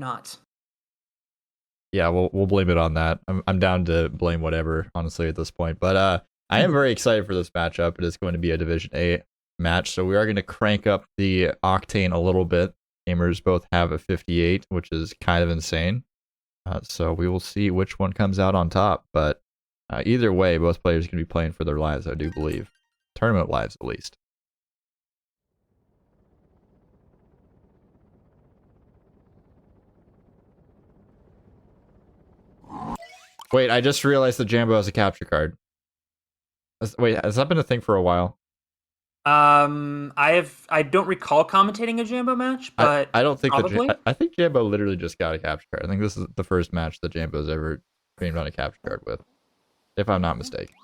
not. Yeah, we'll blame it on that. I'm down to blame whatever, honestly, at this point. But I am very excited for this matchup. It is going to be a Division 8 match, so we are going to crank up the octane a little bit. Gamers both have a 58, which is kind of insane. So we will see which one comes out on top. But either way, both players can be playing for their lives, I do believe. Tournament lives, at least. Wait, I just realized that Jambo has a capture card. Wait, has that been a thing for a while? I don't recall commentating a Jambo match, but I don't think probably. I think Jambo literally just got a capture card. I think this is the first match that Jambo's ever streamed on a capture card with, if I'm not mistaken.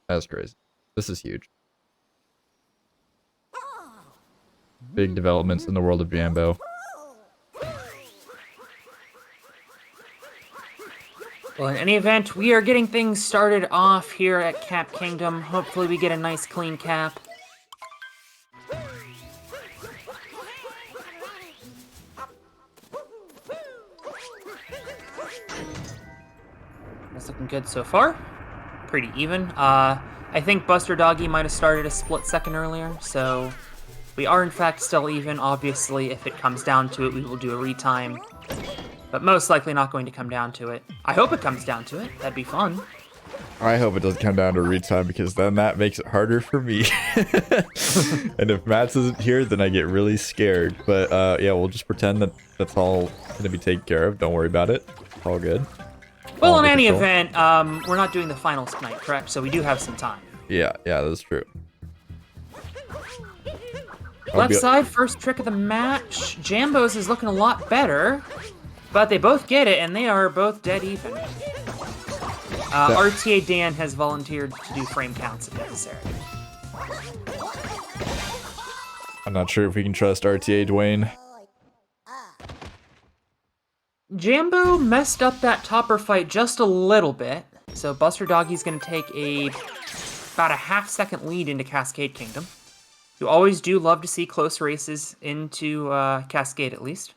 That's crazy. This is huge. Big developments in the world of Jambo. Well, in any event, we are getting things started off here at Cap Kingdom. Hopefully we get a nice clean cap. That's looking good so far. Pretty even. I think BusterDoggy might have started a split second earlier, so we are in fact still even. Obviously, if it comes down to it, we will do a retime. But most likely not going to come down to it. I hope it comes down to it. That'd be fun. I hope it doesn't come down to retime, because then that makes it harder for me. And if Mats isn't here, then I get really scared. But yeah, we'll just pretend that that's all going to be taken care of. Don't worry about it. It's all good. Well, All in under any control. event, we're not doing the finals tonight, correct? So we do have some time. Yeah, that's true. Left side, first trick of the match. Jambo's is looking a lot better. But they both get it, and they are both dead even. RTA Dan has volunteered to do frame counts if necessary. I'm not sure if we can trust RTA Dwayne. Jambo messed up that topper fight just a little bit, so BusterDoggy's going to take about a half-second lead into Cascade Kingdom. You always do love to see close races into Cascade, at least.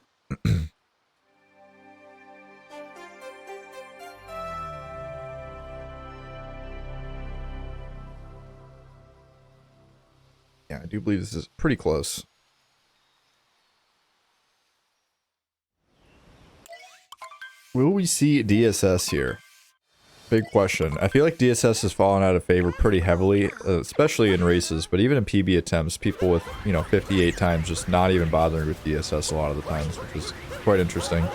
Yeah, I do believe this is pretty close. Will we see DSS here? Big question. I feel like DSS has fallen out of favor pretty heavily, especially in races, but even in PB attempts, people with, 58 times just not even bothering with DSS a lot of the times, which is quite interesting.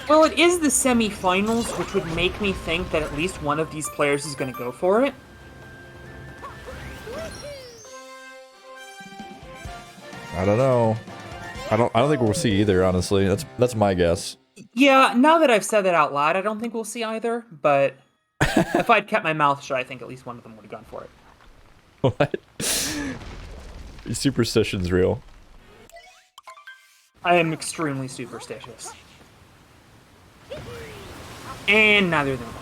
Well, it is the semifinals, which would make me think that at least one of these players is going to go for it. I don't know. I don't think we'll see either, honestly. That's my guess. Yeah, now that I've said that out loud, I don't think we'll see either, but if I'd kept my mouth shut, I think at least one of them would have gone for it. What? Superstition's real. I am extremely superstitious. And neither of them.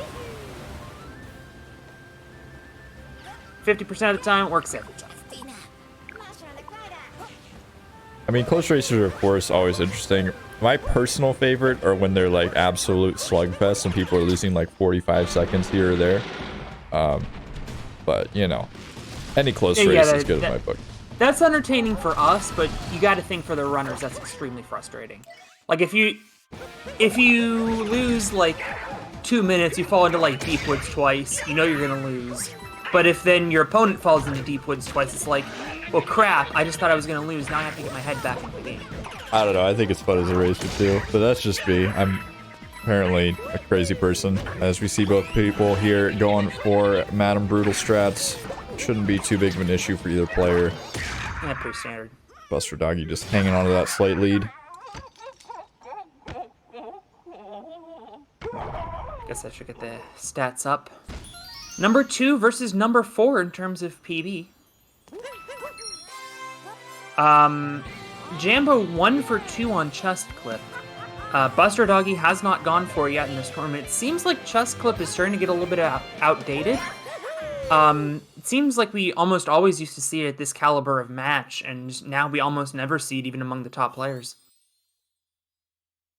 50% of the time, it works every time. I mean, close races are, of course, always interesting. My personal favorite are when they're like absolute slugfests and people are losing like 45 seconds here or there. But, any close race is good in my book. That's entertaining for us, but you got to think for the runners, that's extremely frustrating. Like, if you lose, like, 2 minutes, you fall into, like, deep woods twice, you know you're going to lose. But if then your opponent falls into deep woods twice, it's like, well, crap, I just thought I was going to lose, now I have to get my head back into the game. I don't know, I think it's fun as a racer too, but that's just me. I'm apparently a crazy person. As we see both people here going for Madam Brutal strats, shouldn't be too big of an issue for either player. Yeah, pretty standard. BusterDoggy just hanging on to that slight lead. Guess I should get the stats up. Number 2 versus number 4 in terms of PB. Jambo 1 for 2 on chest clip. BusterDoggy has not gone for it yet in this tournament. It seems like chest clip is starting to get a little bit outdated. It seems like we almost always used to see it at this caliber of match, and now we almost never see it even among the top players.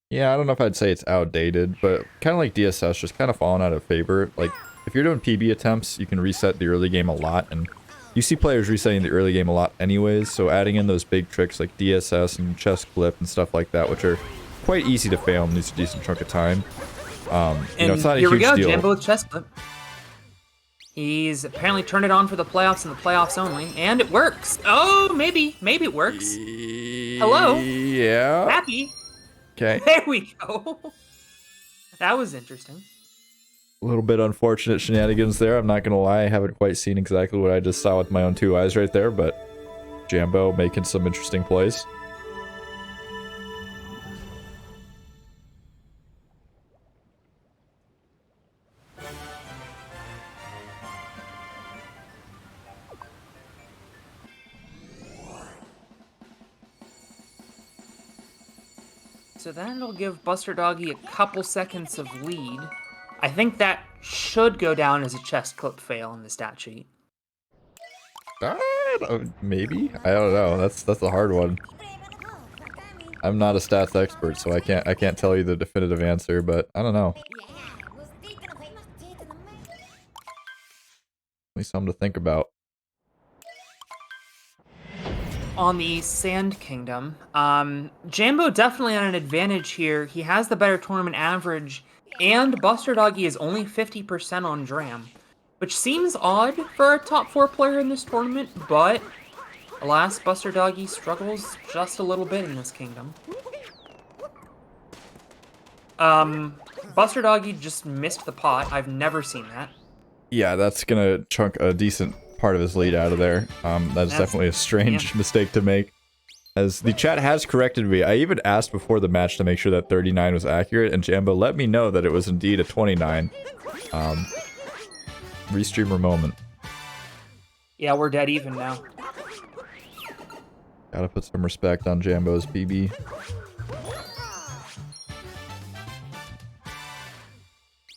Yeah, I don't know if I'd say it's outdated, but kind of like DSS, just kind of falling out of favor. Like, if you're doing PB attempts, you can reset the early game a lot, and you see players resetting the early game a lot anyways, so adding in those big tricks like DSS and chest clip and stuff like that, which are quite easy to fail in these decent chunk of time. You know, it's not a here we huge go, deal. Jambo with chest clip. He's apparently turned it on for the playoffs and the playoffs only, and it works. Oh, maybe it works. Hello? Yeah. Happy? Okay. There we go. That was interesting. A little bit unfortunate shenanigans there. I'm not gonna lie, I haven't quite seen exactly what I just saw with my own two eyes right there, but Jambo making some interesting plays. So that'll give BusterDoggy a couple seconds of lead. I think that should go down as a chest clip fail in the stat sheet. Maybe? I don't know. That's a hard one. I'm not a stats expert, so I can't tell you the definitive answer, but I don't know. At least something to think about. On the Sand Kingdom, Jambo definitely on an advantage here. He has the better tournament average, and BusterDoggy is only 50% on Dram, which seems odd for a top 4 player in this tournament, but alas, BusterDoggy struggles just a little bit in this kingdom. BusterDoggy just missed the pot. I've never seen that. Yeah, that's gonna chunk a decent part of his lead out of there. That's definitely a strange mistake to make. As the chat has corrected me, I even asked before the match to make sure that 39 was accurate, and Jambo let me know that it was indeed a 29. Restreamer moment. Yeah, we're dead even now. Gotta put some respect on Jambo's PB.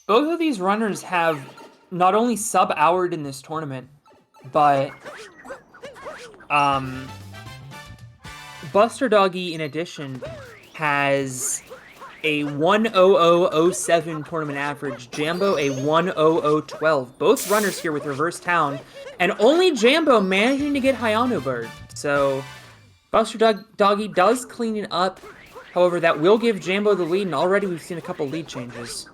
Both of these runners have not only sub-houred in this tournament, but BusterDoggy, in addition, has a 10007 tournament average. Jambo a 10012. Both runners here with reverse town, and only Jambo managing to get Hayano Bird. So BusterDoggy does clean it up. However, that will give Jambo the lead, and already we've seen a couple lead changes.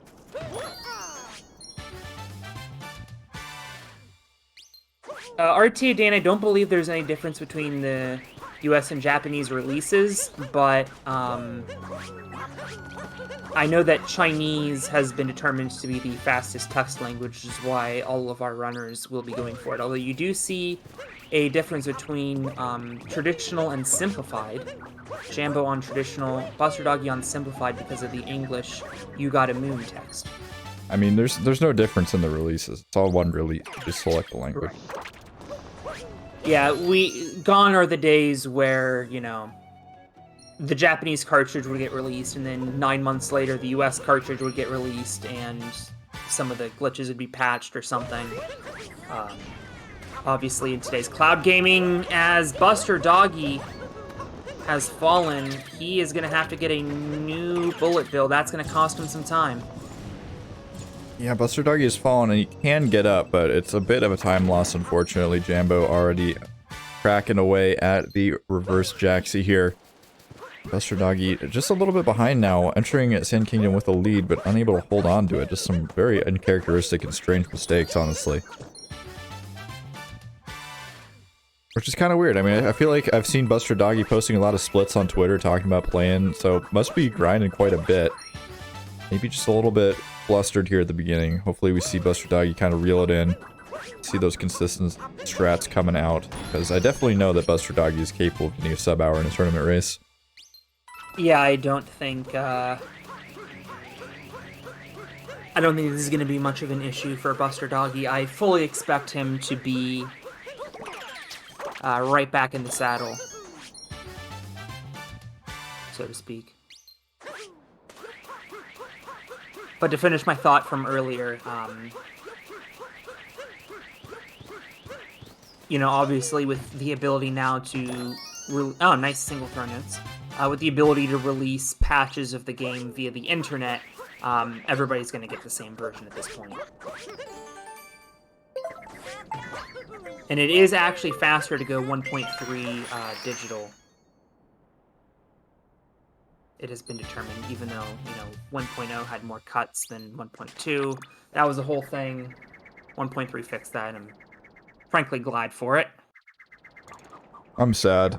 RTA Dan, I don't believe there's any difference between the US and Japanese releases, but I know that Chinese has been determined to be the fastest text language, which is why all of our runners will be going for it. Although you do see a difference between traditional and simplified. Jambo on traditional, BusterDoggy on simplified because of the English "you got a moon" text. I mean, there's no difference in the releases. It's all one release. Just select the language. Yeah, gone are the days where, you know, the Japanese cartridge would get released, and then 9 months later, the US cartridge would get released, and some of the glitches would be patched or something. Obviously, in today's cloud gaming, as BusterDoggy has fallen, he is going to have to get a new bullet bill. That's going to cost him some time. Yeah, BusterDoggy has fallen and he can get up, but it's a bit of a time loss, unfortunately. Jambo already cracking away at the reverse Jaxie here. BusterDoggy just a little bit behind now, entering Sand Kingdom with a lead, but unable to hold on to it. Just some very uncharacteristic and strange mistakes, honestly. Which is kind of weird. I mean, I feel like I've seen BusterDoggy posting a lot of splits on Twitter talking about playing, so must be grinding quite a bit. Maybe just a little bit flustered here at the beginning. Hopefully we see BusterDoggy kind of reel it in. See those consistent strats coming out. Because I definitely know that BusterDoggy is capable of getting a sub-hour in a tournament race. Yeah, I don't think this is going to be much of an issue for BusterDoggy. I fully expect him to be right back in the saddle, so to speak. But to finish my thought from earlier, you know, obviously with the ability now to... oh, nice single throw notes. with the ability to release patches of the game via the internet, everybody's going to get the same version at this point. And it is actually faster to go 1.3 digital. It has been determined, even though, 1.0 had more cuts than 1.2. That was the whole thing. 1.3 fixed that, and I'm frankly glad for it. I'm sad.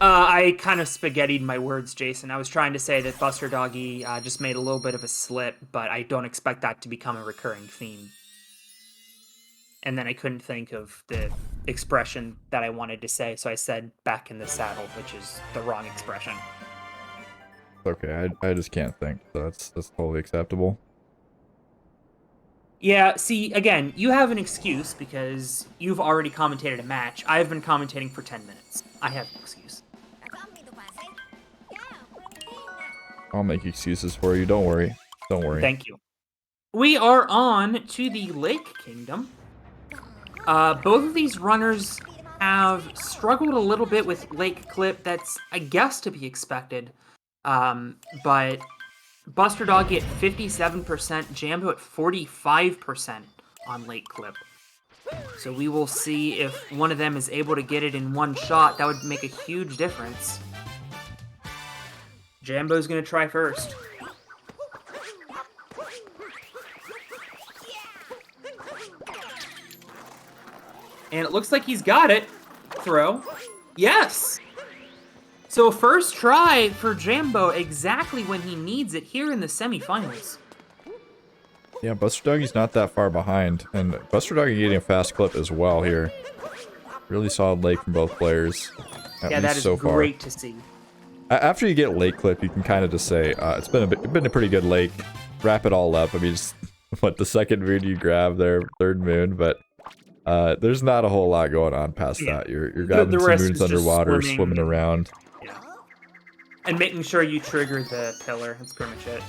I kind of spaghettied my words, Jason. I was trying to say that BusterDoggy just made a little bit of a slip, but I don't expect that to become a recurring theme. And then I couldn't think of the expression that I wanted to say, so I said back in the saddle, which is the wrong expression. Okay, I just can't think, so that's totally acceptable. Yeah, see, again, you have an excuse because you've already commentated a match. I've been commentating for 10 minutes. I have an excuse. I'll make excuses for you, don't worry. Don't worry. Thank you. We are on to the Lake Kingdom. Both of these runners have struggled a little bit with Lake Clip. That's, I guess, to be expected. But BusterDoggy at 57%, Jambo at 45% on Lake Clip. So we will see if one of them is able to get it in one shot. That would make a huge difference. Jambo's going to try first. And it looks like he's got it. Throw. Yes! So first try for Jambo exactly when he needs it here in the semifinals. Yeah, BusterDoggy's not that far behind, and BusterDoggy getting a fast clip as well here. Really solid lake from both players. Yeah, that is so far. great to see. After you get lake clip, you can kind of just say, it's been a pretty good lake. Wrap it all up. I mean, just, what, the second moon you grab there, third moon, but there's not a whole lot going on past that. You're grabbing some moons underwater, swimming around. Yeah. And making sure you trigger the pillar. That's pretty much it.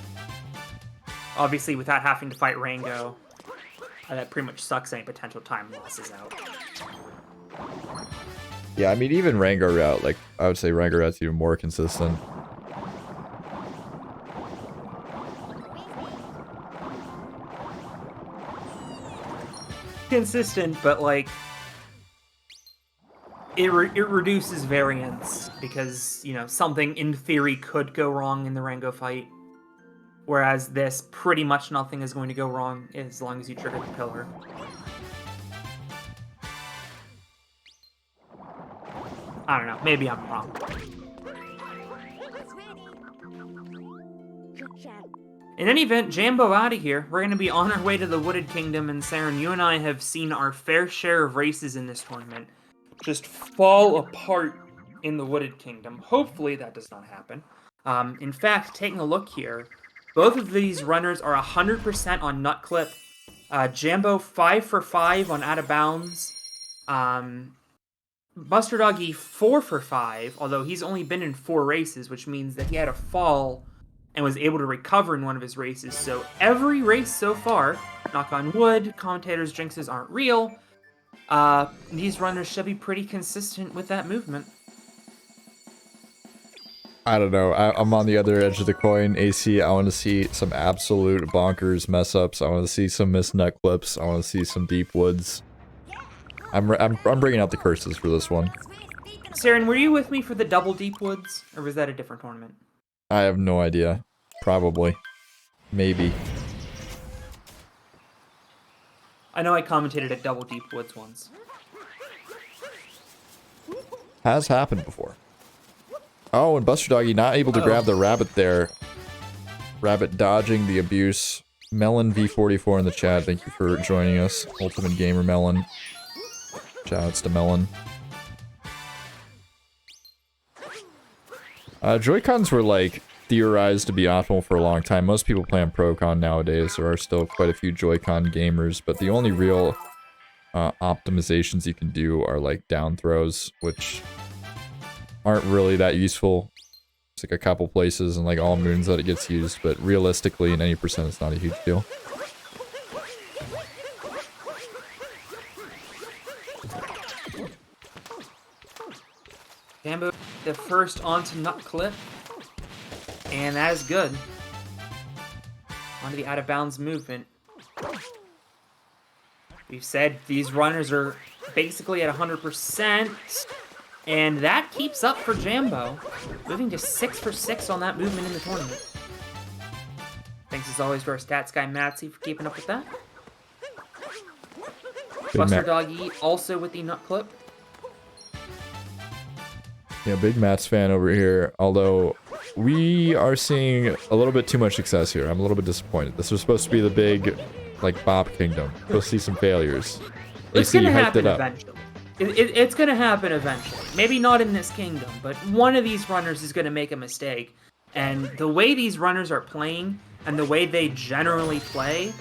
Obviously, without having to fight Rango, that pretty much sucks any potential time losses out. Yeah, I mean, even Rango route, like, I would say Rango route's even more consistent. Consistent, but, like, it reduces variance because, something in theory could go wrong in the Rango fight. Whereas this, pretty much nothing is going to go wrong as long as you trigger the pillar. I don't know, maybe I'm wrong. In any event, Jambo out of here. We're going to be on our way to the Wooded Kingdom, and Saren, you and I have seen our fair share of races in this tournament just fall apart in the Wooded Kingdom. Hopefully that does not happen. In fact, taking a look here, both of these runners are 100% on Nut Clip. Jambo 5 for 5 on Out of Bounds. BusterDoggy 4 for 5, although he's only been in 4 races, which means that he had a fall and was able to recover in one of his races. So every race so far, knock on wood, commentators' jinxes aren't real, these runners should be pretty consistent with that movement. I don't know. I'm on the other edge of the coin. AC, I want to see some absolute bonkers mess ups. I want to see some missed nut clips. I want to see some deep woods. I'm bringing out the curses for this one. Saren, were you with me for the double deep woods, or was that a different tournament? I have no idea. Probably. Maybe. I know I commentated at double deep woods once. Has happened before. Oh, and BusterDoggy not able to grab the rabbit there. Rabbit dodging the abuse. Melon V44 in the chat. Thank you for joining us. Ultimate Gamer Melon. Shoutouts to Melon. Joy-Cons were, like, theorized to be optimal for a long time. Most people play on Pro-Con nowadays. There are still quite a few Joy-Con gamers, but the only real optimizations you can do are, like, down throws, which aren't really that useful. It's like a couple places and, like, all moons that it gets used, but realistically, in any percent, it's not a huge deal. Jambo the first onto nut clip. And that is good. Onto the out-of-bounds movement. We've said these runners are basically at 100%. And that keeps up for Jambo. Moving to 6 for 6 on that movement in the tournament. Thanks as always to our stats guy, Matsy, for keeping up with that. BusterDoggy also with the nut clip. Yeah, big Mats fan over here. Although we are seeing a little bit too much success here. I'm a little bit disappointed. This was supposed to be the big, like, Bop Kingdom. Supposed to see some failures. It's gonna happen eventually. It's gonna happen eventually. Maybe not in this kingdom, but one of these runners is gonna make a mistake. And the way these runners are playing, and the way they generally play,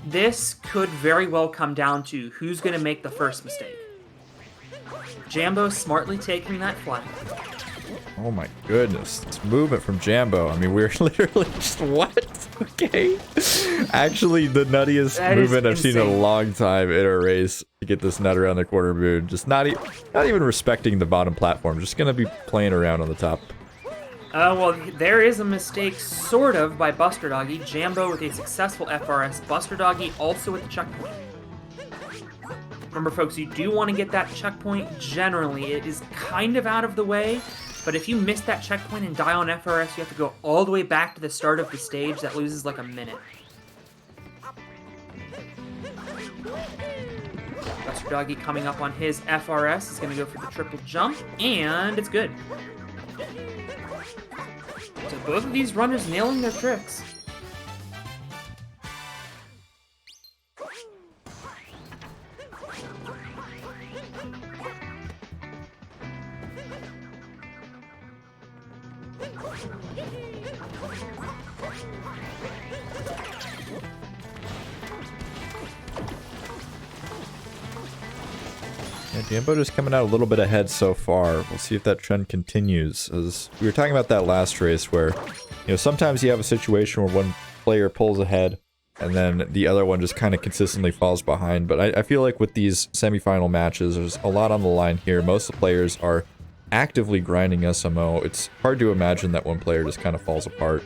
this could very well come down to who's going to make the first mistake. Jambo smartly taking that flag. Oh my goodness. This movement from Jambo. I mean, we're literally just, what? Okay. Actually, the nuttiest movement I've seen in a long time in a race to get this nut around the corner moon. Just not even respecting the bottom platform. Just going to be playing around on the top. Well, there is a mistake, sort of, by BusterDoggy. Jambo with a successful FRS. BusterDoggy also with the checkpoint. Remember, folks, you do want to get that checkpoint. Generally, it is kind of out of the way, but if you miss that checkpoint and die on FRS, you have to go all the way back to the start of the stage. That loses like a minute. BusterDoggy coming up on his FRS is going to go for the triple jump, and it's good. So both of these runners nailing their tricks. Yeah, Jambo just coming out a little bit ahead so far. We'll see if that trend continues. As we were talking about that last race where, you know, sometimes you have a situation where one player pulls ahead and then the other one just kind of consistently falls behind. But I feel like with these semifinal matches, there's a lot on the line here. Most of the players are actively grinding SMO. It's hard to imagine that one player just kind of falls apart.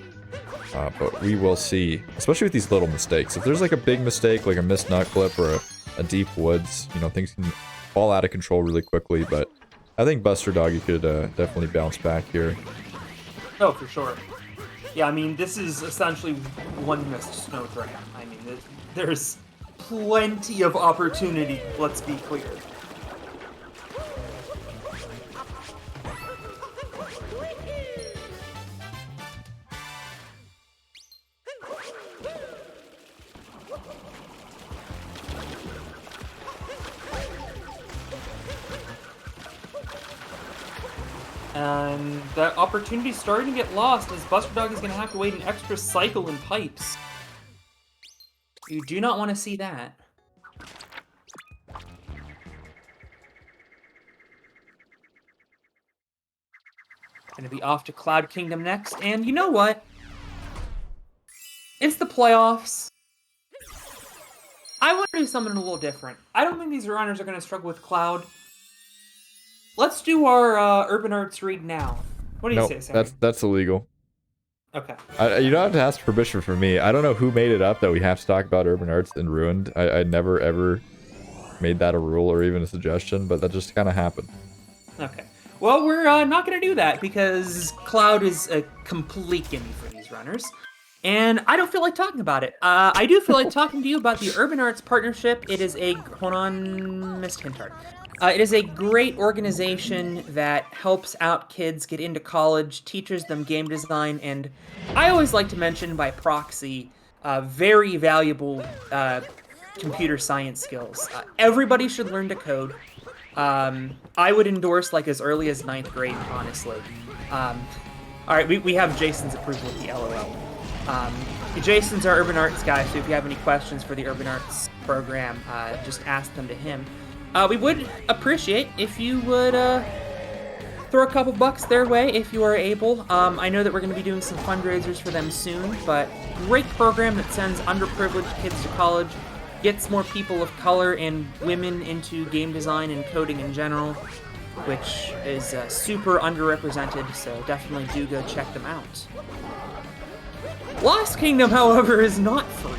But we will see, especially with these little mistakes. If there's like a big mistake, like a missed nut clip or a deep woods, you know, things can fall out of control really quickly, but I think BusterDoggy could definitely bounce back here. Oh, for sure. Yeah, I mean, this is essentially one missed snow dragon. I mean, there's plenty of opportunity, let's be clear. And that opportunity's starting to get lost as BusterDoggy is going to have to wait an extra cycle in pipes. You do not want to see that. Going to be off to Cloud Kingdom next, and you know what? It's the playoffs. I want to do something a little different. I don't think these runners are going to struggle with Cloud. Let's do our Urban Arts read now. What do you say, Sam? That's illegal. Okay. You don't have to ask permission from me. I don't know who made it up that we have to talk about Urban Arts and Ruined. I never ever made that a rule or even a suggestion, but that just kind of happened. Okay. Well, we're not going to do that because Cloud is a complete gimme for these runners. And I don't feel like talking about it. I do feel like talking to you about the Urban Arts Partnership. It is a... Hold on, missed hint art. It is a great organization that helps out kids get into college, teaches them game design, and I always like to mention by proxy, very valuable computer science skills. Everybody should learn to code. I would endorse like as early as 9th grade, honestly. Alright, we have Jason's approval of the LOL. Jason's our Urban Arts guy, so if you have any questions for the Urban Arts program, just ask them to him. We would appreciate if you would throw a couple bucks their way if you are able. I know that we're going to be doing some fundraisers for them soon, but great program that sends underprivileged kids to college, gets more people of color and women into game design and coding in general. which is super underrepresented, so definitely do go check them out. Lost Kingdom, however, is not free.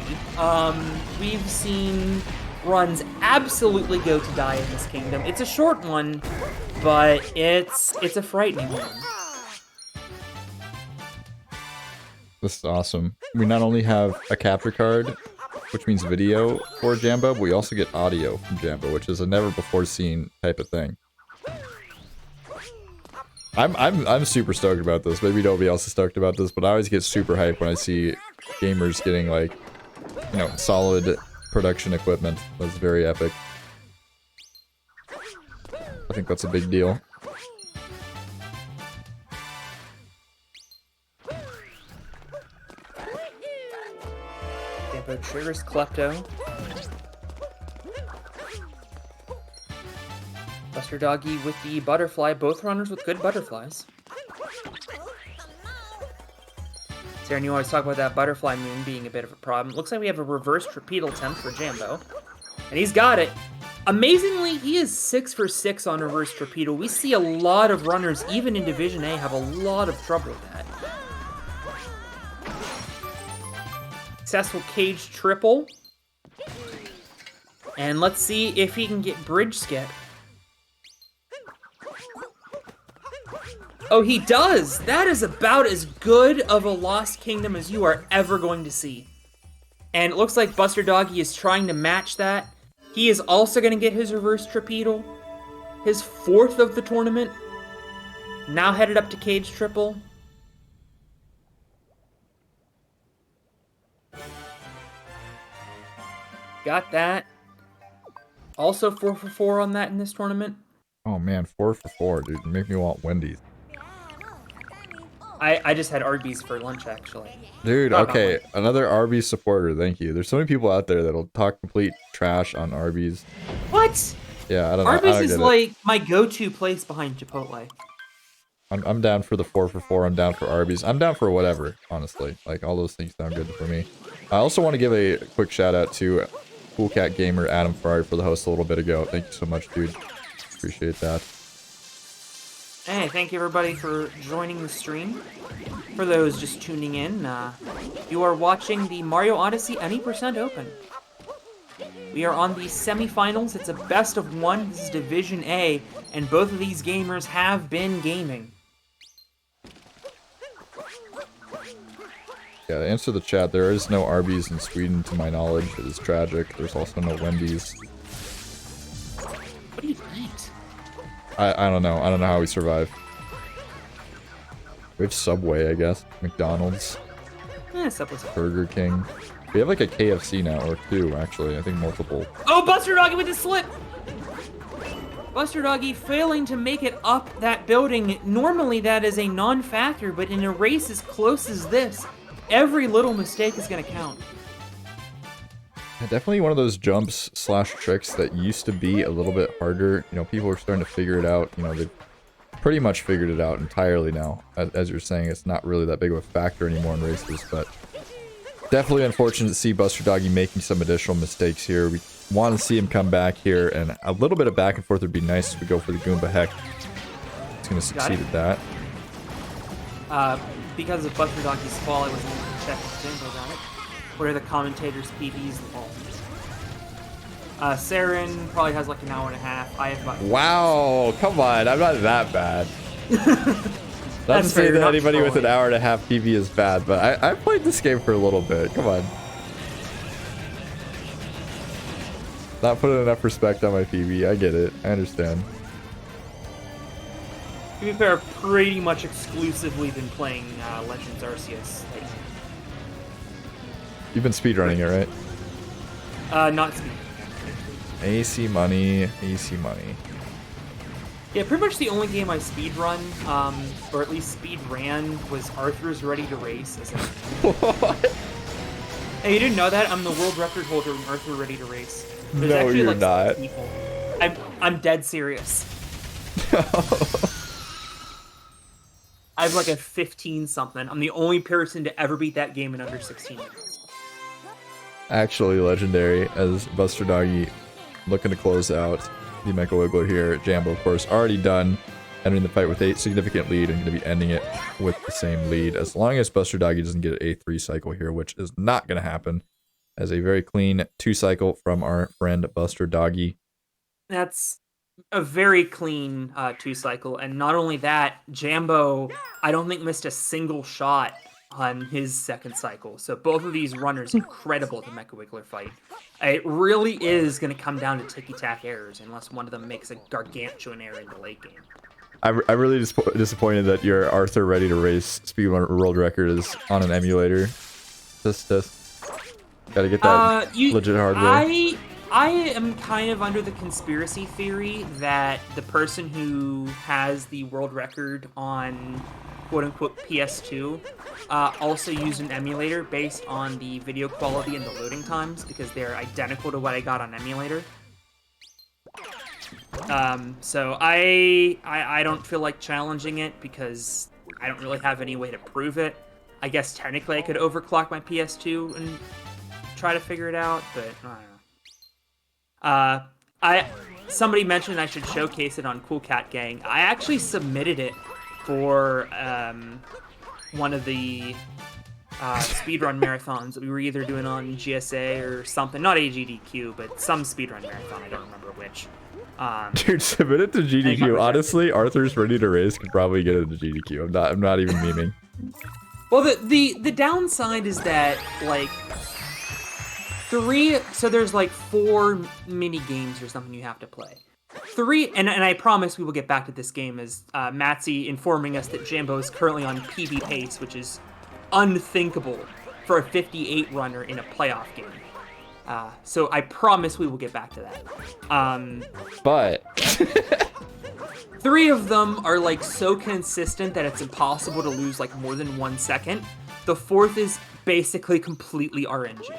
We've seen runs absolutely go to die in this kingdom. It's a short one, but it's a frightening one. This is awesome. We not only have a capture card, which means video for Jambo, but we also get audio from Jambo, which is a never before seen type of thing. I'm super stoked about this. Maybe nobody else is stoked about this, but I always get super hyped when I see gamers getting, like, you know, solid production equipment. That's very epic. I think that's a big deal. Jambo triggers Klepto. BusterDoggy with the butterfly, both runners with good butterflies. Sarah, you always talk about that butterfly moon being a bit of a problem. Looks like we have a reverse repeat attempt for Jambo. And he's got it. Amazingly, he is 6 for 6 on reverse torpedo. We see a lot of runners, even in Division A, have a lot of trouble with that. Successful cage triple. And let's see if he can get bridge skip. Oh, he does! That is about as good of a Lost Kingdom as you are ever going to see. And it looks like BusterDoggy is trying to match that. He is also going to get his reverse torpedo. His 4th of the tournament. Now headed up to cage triple. Got that. Also 4 for 4 on that in this tournament. Oh man, 4 for 4, dude. Make me want Wendy's. I just had Arby's for lunch, actually. Dude, okay, another Arby's supporter, thank you. There's so many people out there that'll talk complete trash on Arby's. What? Yeah, I don't know. Arby's is like my go-to place behind Chipotle. I'm down for the 4 for 4, I'm down for Arby's. I'm down for whatever, honestly. Like, all those things sound good for me. I also want to give a quick shout out to Cool Cat Gamer Adam Ferrari for the host a little bit ago. Thank you so much, dude. Appreciate that. Hey, thank you everybody for joining the stream. For those just tuning in, you are watching the Mario Odyssey Any Open. We are on the semifinals. It's a best of 1. This is Division A, and both of these gamers have been gaming. Yeah, to answer the chat, there is no Arby's in Sweden to my knowledge. It is tragic. There's also no Wendy's. What do you eat? I don't know. I don't know how we survive. We have Subway, I guess. McDonald's. Subway's Burger King. We have like a KFC now, or 2 actually. I think multiple. Oh, BusterDoggy with the slip! BusterDoggy failing to make it up that building. Normally that is a non-factor, but in a race as close as this, every little mistake is going to count. Definitely one of those jumps slash tricks that used to be a little bit harder. You know, people are starting to figure it out. You know, they've pretty much figured it out entirely now. As you're saying, it's not really that big of a factor anymore in races, but definitely unfortunate to see BusterDoggy making some additional mistakes here. We want to see him come back here, and a little bit of back and forth would be nice as we go for the Goomba Heck. He's going to succeed at that. Because of BusterDoggy's fall, I wasn't able to check if Jambo got it. What are the commentators' PBs involved? Saren probably has like an hour and a half. I have about... Wow, come on, I'm not that bad. Not to say that anybody with an hour and a half PB is bad, but I played this game for a little bit. Come on. Not putting enough respect on my PB. I get it. I understand. To be fair, I've pretty much exclusively been playing Legends Arceus. You've been speedrunning it, right? Not speed. AC money, AC money. Yeah, pretty much the only game I speedrun, or at least speed ran, was Arthur's Ready to Race. What? Hey, you didn't know that? I'm the world record holder in Arthur Ready to Race. There's no, actually, you're like, not. People. I'm dead serious. I have like a 15-something. I'm the only person to ever beat that game in under 16 minutes. Actually legendary, as BusterDoggy looking to close out the Mecha Wiggler here. Jambo, of course, already done. Entering the fight with a significant lead and going to be ending it with the same lead. As long as BusterDoggy doesn't get a 3 cycle here, which is not going to happen. As a very clean 2 cycle from our friend BusterDoggy. That's a very clean 2 cycle, and not only that, Jambo, I don't think missed a single shot on his 2nd cycle. So both of these runners incredible at the Mecha Wiggler fight. It really is going to come down to ticky-tack errors unless one of them makes a gargantuan error in the late game. I'm really disappointed that your Arthur Ready to Race speedrun world record is on an emulator. Just gotta get that legit hardware. I am kind of under the conspiracy theory that the person who has the world record on quote-unquote PS2 also used an emulator based on the video quality and the loading times, because they're identical to what I got on emulator. So I don't feel like challenging it because I don't really have any way to prove it. I guess technically I could overclock my PS2 and try to figure it out, but I don't know. Somebody mentioned I should showcase it on Cool Cat Gang. I actually submitted it for one of the speedrun marathons that we were either doing on GSA or something. Not AGDQ, but some speedrun marathon. I don't remember which. Dude, submit it to GDQ. Honestly, Arthur's Ready to Race could probably get it to GDQ. I'm not even memeing. Well, the downside is that, like, so there's like 4 mini games or something you have to play. 3, and I promise we will get back to this game, as Matsy informing us that Jambo is currently on PB pace, which is unthinkable for a 58 runner in a playoff game. So I promise we will get back to that. But 3 of them are like so consistent that it's impossible to lose like more than 1 second. The 4th is basically completely RNG.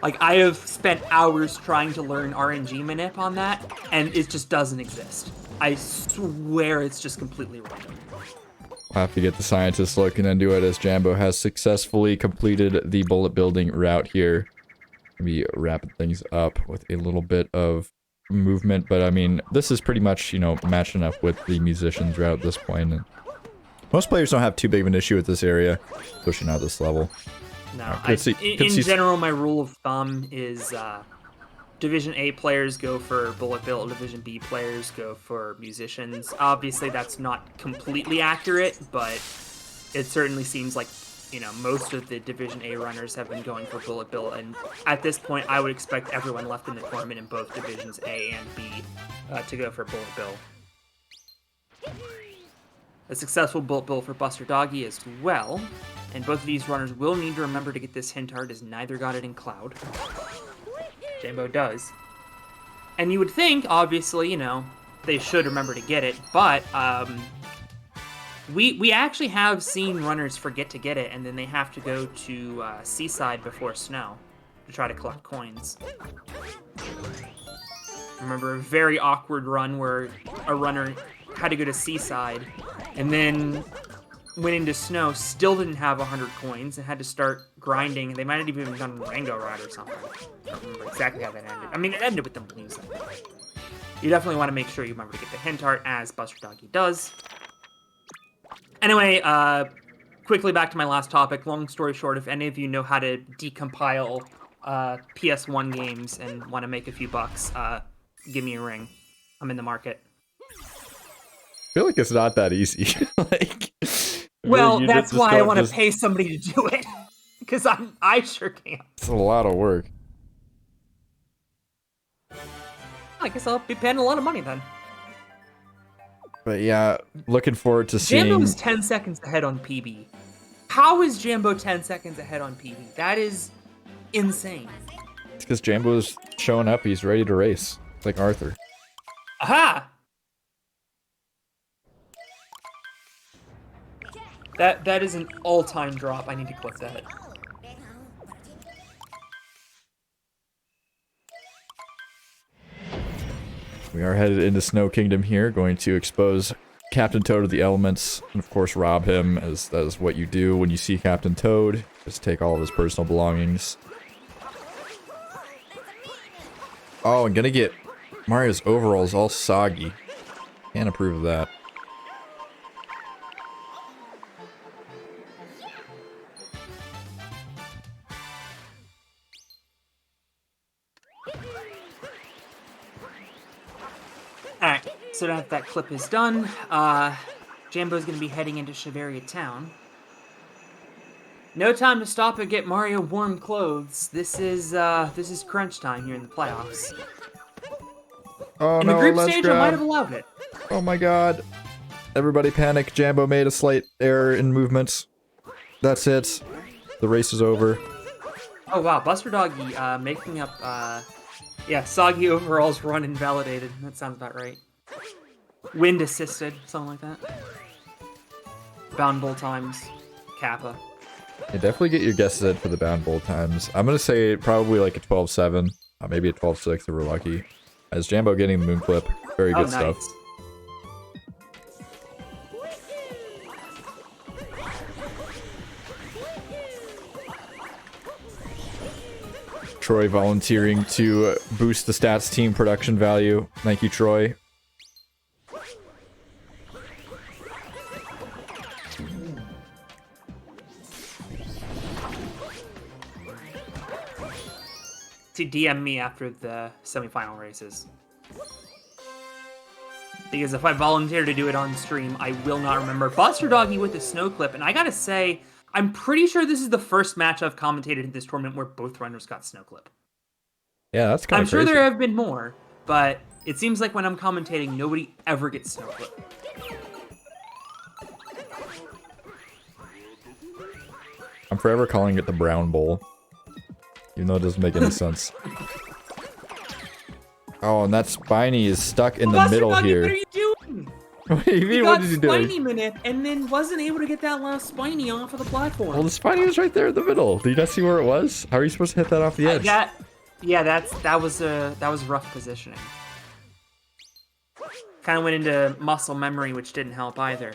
Like, I have spent hours trying to learn RNG manip on that, and it just doesn't exist. I swear it's just completely random. I'll have to get the scientists looking into it, as Jambo has successfully completed the bullet building route here. Maybe wrapping things up with a little bit of movement, but I mean, this is pretty much, you know, matching up with the musicians route at this point. And most players don't have too big of an issue with this area, pushing out this level. No, in general, my rule of thumb is Division A players go for bullet bill, Division B players go for musicians. Obviously, that's not completely accurate, but it certainly seems like, you know, most of the Division A runners have been going for bullet bill, and at this point, I would expect everyone left in the tournament in both Divisions A and B to go for bullet bill. A successful bullet bill for BusterDoggy as well, and both of these runners will need to remember to get this hint art, as neither got it in Cloud. Jambo does. And you would think, obviously, you know, they should remember to get it, but we actually have seen runners forget to get it, and then they have to go to Seaside before snow to try to collect coins. I remember a very awkward run where a runner had to go to Seaside, and then went into snow, still didn't have 100 coins, and had to start grinding. They might have even done Rango Ride or something. I don't remember exactly how that ended. I mean, it ended with them losing. You definitely want to make sure you remember to get the hint art, as BusterDoggy does. Anyway, quickly back to my last topic. Long story short, if any of you know how to decompile PS1 games and want to make a few bucks, give me a ring. I'm in the market. I feel like it's not that easy. Like, well, that's why I want to pay somebody to do it, because I sure can't. It's a lot of work. I guess I'll be paying a lot of money then. But yeah, looking forward to seeing... Jambo is 10 seconds ahead on PB. How is Jambo 10 seconds ahead on PB? That is insane. It's because Jambo's showing up. He's ready to race. It's like Arthur. Aha! That is an all-time drop. I need to clip that. We are headed into Snow Kingdom here, going to expose Captain Toad to the elements, and of course rob him, as that is what you do when you see Captain Toad. Just take all of his personal belongings. Oh, I'm gonna get Mario's overall's all soggy. Can't approve of that. Alright, so now that clip is done, Jambo's gonna be heading into Shiveria Town. No time to stop and get Mario warm clothes. This is crunch time here in the playoffs. Oh In no, the group let's stage, grab. I might have allowed it. Oh my god. Everybody panic. Jambo made a slight error in movements. That's it. The race is over. Oh wow, BusterDoggy making up, yeah, soggy overalls run invalidated. That sounds about right. Wind assisted, something like that. Bound bull times, Kappa. Yeah, definitely get your guesses in for the bound bowl times. I'm gonna say probably like a 12-7, maybe a 12-6 if we're lucky. As Jambo getting the moon clip, very good stuff. Troy volunteering to boost the stats team production value. Thank you, Troy. To DM me after the semifinal races. Because if I volunteer to do it on stream, I will not remember. BusterDoggy with the snow clip, and I gotta say, I'm pretty sure this is the first match I've commentated in this tournament where both runners got snow clip. Yeah, that's kind of crazy. I'm sure there have been more, but it seems like when I'm commentating, nobody ever gets snow clip. I'm forever calling it the brown bowl. Even though it doesn't make any sense. Oh, and that Spiny is stuck in the middle here. What are you doing? What do you mean, what is he doing? Spiny minute and then wasn't able to get that last Spiny off of the platform. Well, the Spiny was right there in the middle. Did you not see where it was? How are you supposed to hit that off the edge? That was rough positioning. Kind of went into muscle memory, which didn't help either.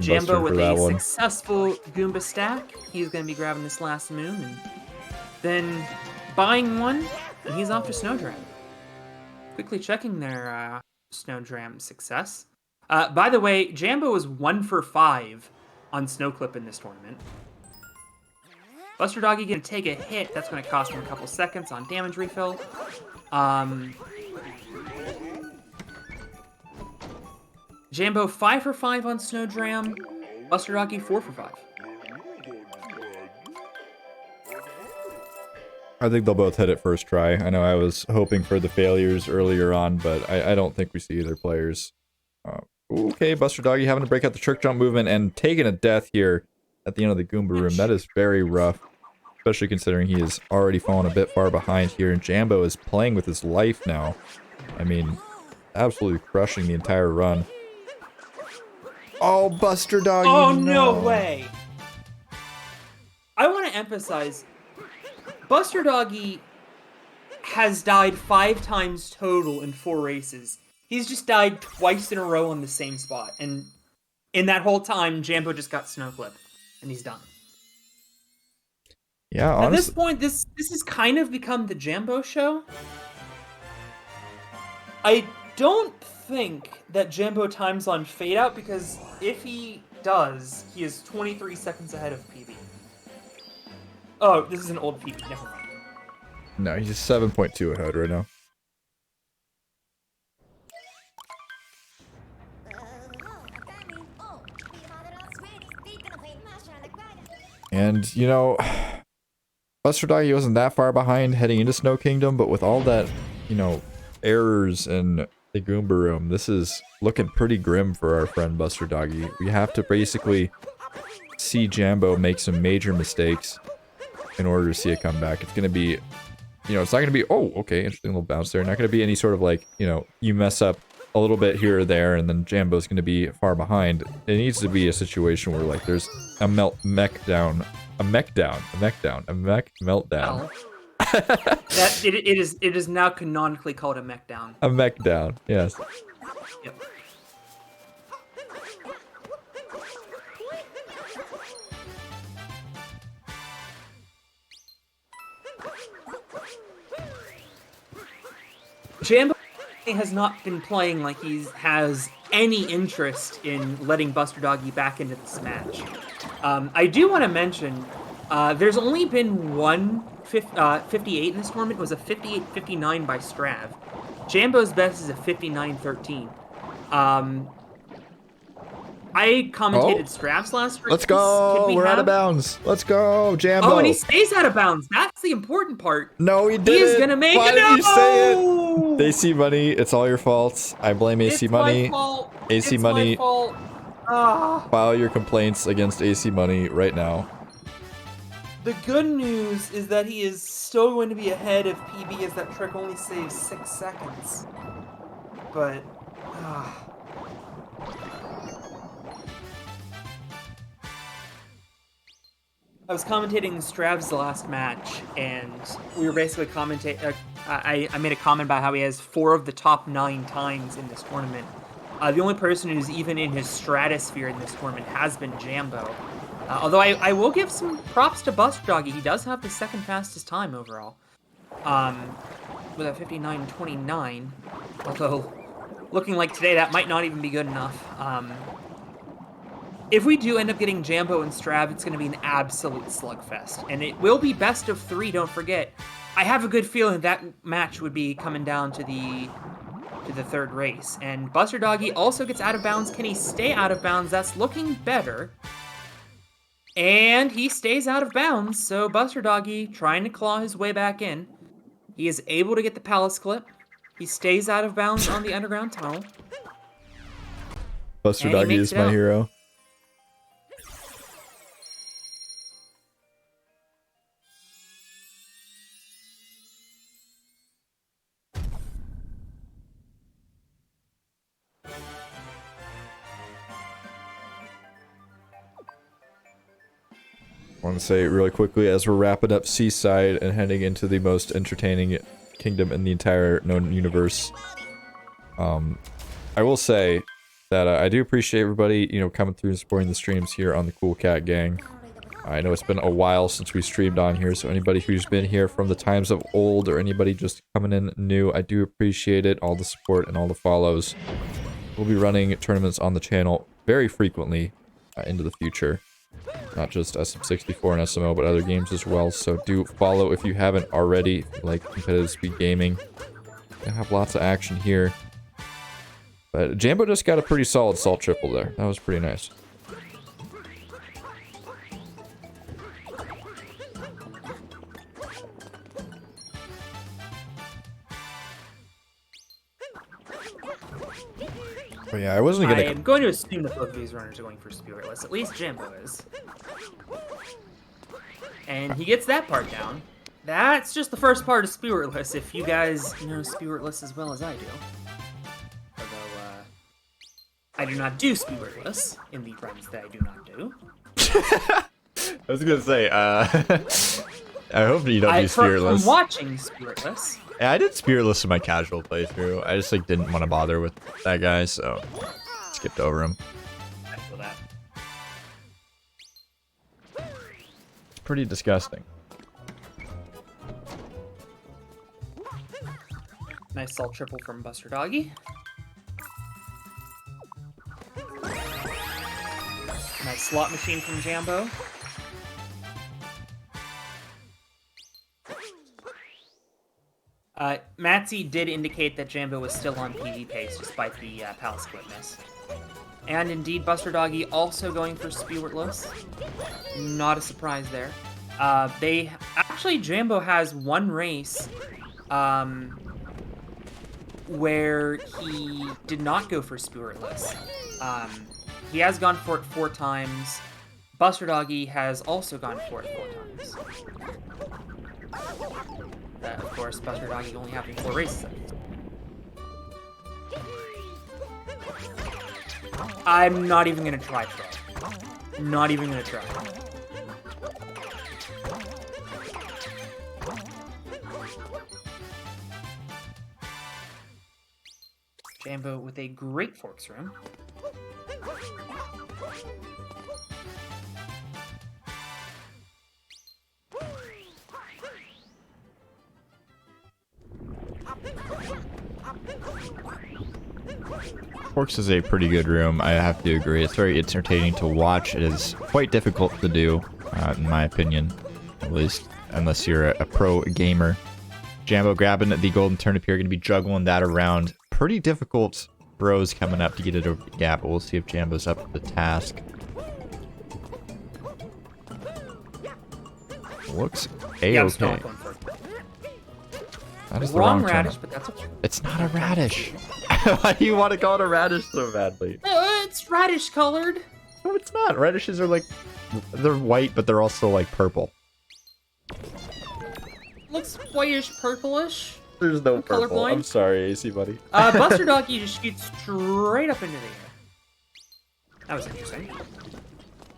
Jambo with a successful Goomba stack. He's going to be grabbing this last moon and then buying one, and he's off to Snowdram. Quickly checking their Snowdram success. By the way, Jambo is 1 for 5 on Snowclip in this tournament. BusterDoggy gonna take a hit. That's gonna cost him a couple seconds on damage refill. Jambo 5 for 5 on Snowdram. BusterDoggy 4 for 5. I think they'll both hit it first try. I know I was hoping for the failures earlier on, but I don't think we see either players. Okay, BusterDoggy having to break out the trick jump movement and taking a death here at the end of the Goomba room. That is very rough, especially considering he has already fallen a bit far behind here, and Jambo is playing with his life now. I mean, absolutely crushing the entire run. Oh, BusterDoggy! Oh, no way! I want to emphasize, BusterDoggy has died 5 times total in 4 races. He's just died twice in a row on the same spot, and in that whole time, Jambo just got snowclip, and he's done. Yeah, honestly, at this point, this has kind of become the Jambo show. I don't think that Jambo times on fade out, because if he does, he is 23 seconds ahead of PB. Oh, this is an old PB, never mind. No, he's 7.2 ahead right now. And, you know, BusterDoggy wasn't that far behind heading into Snow Kingdom, but with all that, you know, errors in the Goomba room, this is looking pretty grim for our friend BusterDoggy. We have to basically see Jambo make some major mistakes in order to see a comeback. It's going to be, you know, it's not going to be, oh, okay, interesting little bounce there. Not going to be any sort of like, you know, you mess up a little bit here or there, and then Jambo's going to be far behind. It needs to be a situation where, like, there's a meltdown. It is now canonically called a mech down. A mech down, yes. Yep. Jambo has not been playing like he has any interest in letting BusterDoggy back into this match. I do want to mention, there's only been one 58 in this tournament. It was a 58-59 by Strav. Jambo's best is a 59-13. I commentated Strav's last race. Let's go. We're out of bounds. Let's go, Jambo. Oh, and he stays out of bounds. That's the important part. No, he didn't. He is gonna make Why it. did you say it? AC Money, it's all your fault. I blame AC Money. My fault. AC it's Money. My fault. Ah. File your complaints against AC Money right now. The good news is that he is still going to be ahead of PB, as that trick only saves 6 seconds. But I was commentating Strav's last match, and we were basically commentating. I made a comment about how he has 4 of the top 9 times in this tournament. The only person who's even in his stratosphere in this tournament has been Jambo. Although I will give some props to BusterDoggy. He does have the second fastest time overall. With a 59.29. Although, looking like today, that might not even be good enough. If we do end up getting Jambo and Strav, it's going to be an absolute slugfest. And it will be best of 3, don't forget. I have a good feeling that match would be coming down to the third race. And BusterDoggy also gets out of bounds. Can he stay out of bounds? That's looking better. And he stays out of bounds, so BusterDoggy trying to claw his way back in. He is able to get the palace clip. He stays out of bounds on the underground tunnel. BusterDoggy is my hero. I want to say really quickly as we're wrapping up Seaside and heading into the most entertaining kingdom in the entire known universe. I will say that I do appreciate everybody, you know, coming through and supporting the streams here on the Cool Cat Gang. I know it's been a while since we streamed on here, so anybody who's been here from the times of old or anybody just coming in new, I do appreciate it, all the support and all the follows. We'll be running tournaments on the channel very frequently into the future. Not just SM64 and SMO, but other games as well. So do follow if you haven't already. If you like competitive speed gaming, I have lots of action here. But Jambo just got a pretty solid salt triple there. That was pretty nice. But yeah, I wasn't gonna. I'm going to assume that both of these runners are going for Spiritless. At least Jambo is. And he gets that part down. That's just the first part of Spiritless, if you guys know Spiritless as well as I do. Although, I do not do Spiritless in the runs that I do not do. I was gonna say, I hope you don't do Spiritless. From watching Spiritless. Yeah, I did Spiritless in my casual playthrough. I just like didn't want to bother with that guy, so skipped over him. I feel that. It's pretty disgusting. Nice salt triple from BusterDoggy. Nice slot machine from Jambo. Matsy did indicate that Jambo was still on PV pace despite the palace clip miss. And indeed, BusterDoggy also going for Spiritless. Not a surprise there. Jambo has one race where he did not go for Spiritless. He has gone for it 4 times. BusterDoggy has also gone for it 4 times. Of course, BusterDoggy only having 4 races. I'm not even gonna try. Not even gonna try. Jambo with a great forks room. Forks is a pretty good room, I have to agree. It's very entertaining to watch. It is quite difficult to do, in my opinion. At least, unless you're a pro gamer. Jambo grabbing the golden turnip here, going to be juggling that around. Pretty difficult throws coming up to get it over the gap, but we'll see if Jambo's up to the task. Looks A-okay. That is the wrong radish, turnip. but that's okay. It's not a radish. Why do you want to call it a radish so badly? It's radish colored. No, it's not. Radishes are like, they're white, but they're also like purple. Looks whitish, purplish. There's no I'm purple. colorblind. I'm sorry, AC buddy. BusterDoggy just shoots straight up into the air. That was interesting.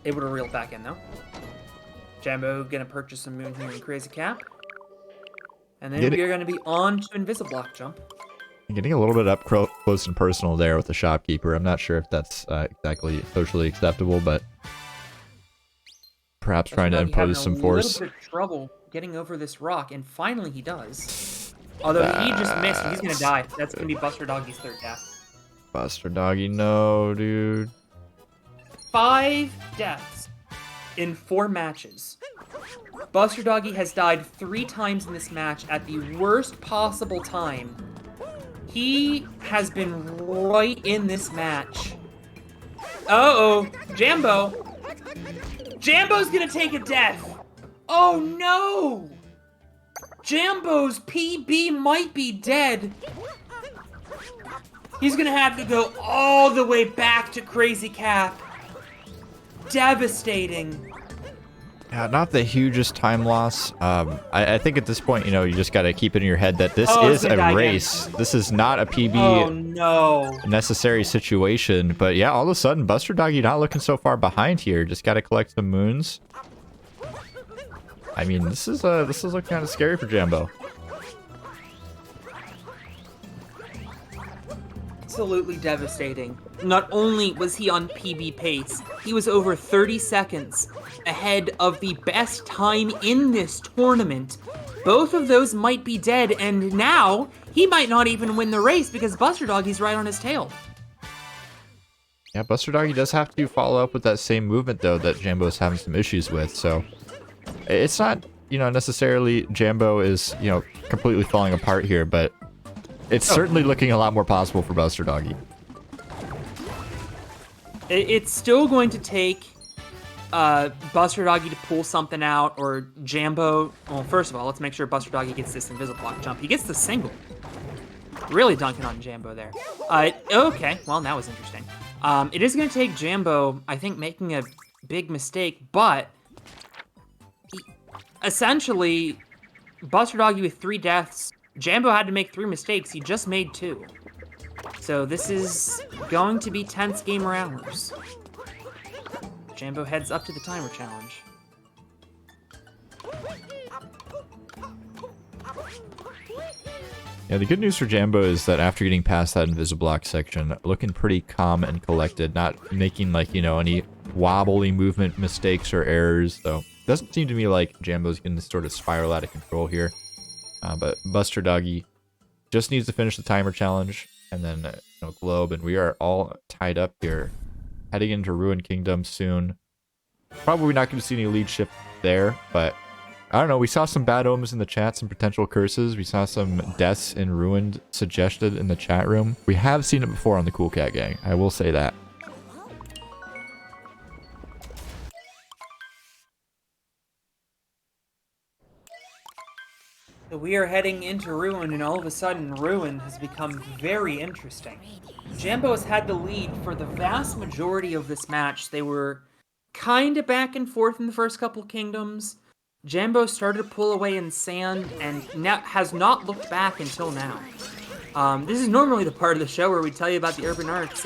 Able to reel back in though. Jambo gonna purchase some moon here in Crazy Cap. And then we're gonna be on to Invisiblock jump. I'm getting a little bit up close and personal there with the shopkeeper. I'm not sure if that's exactly socially acceptable, but perhaps trying to impose some force. A little bit of trouble getting over this rock, and finally he does. Although he just missed, he's gonna die. That's gonna be BusterDoggy's third death. BusterDoggy, no, dude. 5 deaths in 4 matches. BusterDoggy has died 3 times in this match at the worst possible time. He has been right in this match. Uh-oh, Jambo. Jambo's gonna take a death. Oh no! Jambo's PB might be dead. He's gonna have to go all the way back to Crazy Cap. Devastating. Yeah, not the hugest time loss. I think at this point, you know, you just got to keep it in your head that this is a race. This is not a PB necessary situation. But yeah, all of a sudden, BusterDoggy not looking so far behind here. Just got to collect some moons. I mean, this is looking kind of scary for Jambo. Absolutely devastating. Not only was he on PB pace, he was over 30 seconds ahead of the best time in this tournament. Both of those might be dead, and now he might not even win the race because BusterDoggy's right on his tail. Yeah, BusterDoggy does have to follow up with that same movement, though, that Jambo's having some issues with, so it's not, you know, necessarily Jambo is, you know, completely falling apart here, but it's certainly looking a lot more possible for BusterDoggy. It's still going to take BusterDoggy to pull something out, or Jambo. Well, first of all, let's make sure BusterDoggy gets this Invisiblock jump. He gets the single. Really dunking on Jambo there. Okay, well, that was interesting. It is going to take Jambo, I think, making a big mistake, but essentially, BusterDoggy with 3 deaths, Jambo had to make 3 mistakes. He just made 2. So this is going to be tense gamer hours. Jambo heads up to the timer challenge. Yeah, the good news for Jambo is that after getting past that Invisiblock section, looking pretty calm and collected, not making, like, you know, any wobbly movement mistakes or errors, though. Doesn't seem to me like Jambo's going to sort of spiral out of control here. But BusterDoggy just needs to finish the timer challenge, and then you know, Globe, and we are all tied up here, heading into Ruined Kingdom soon. Probably not going to see any lead shift there, but I don't know. We saw some bad omens in the chat, some potential curses. We saw some deaths in Ruined suggested in the chat room. We have seen it before on the Cool Cat Gang. I will say that. So we are heading into Ruin, and all of a sudden, Ruin has become very interesting. Jambo has had the lead for the vast majority of this match. They were kind of back and forth in the first couple kingdoms. Jambo started to pull away in sand, and now has not looked back until now. This is normally the part of the show where we tell you about the urban arts.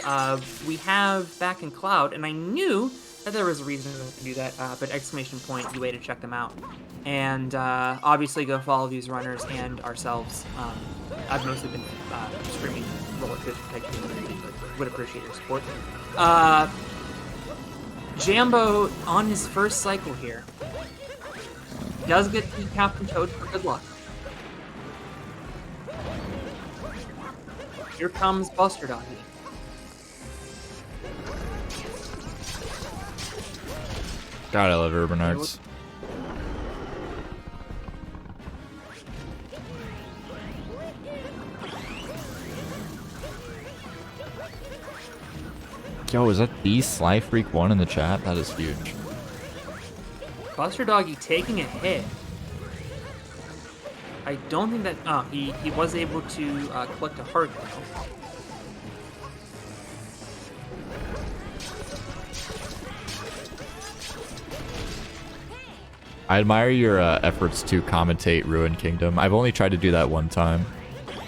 We have Back in Cloud, and I knew that there was a reason to do that, but exclamation point, you way to check them out. And obviously go follow these runners and ourselves. I've mostly been streaming Roller Coaster Tycoon, but would appreciate your support. Jambo on his first cycle here does get the Captain Toad for good luck. Here comes BusterDoggy. God, I love Urban Arts. Yo, is that the Sly Freak 1 in the chat? That is huge. BusterDoggy taking a hit. I don't think that... Oh, he was able to collect a heart, though. I admire your efforts to commentate Ruined Kingdom. I've only tried to do that one time,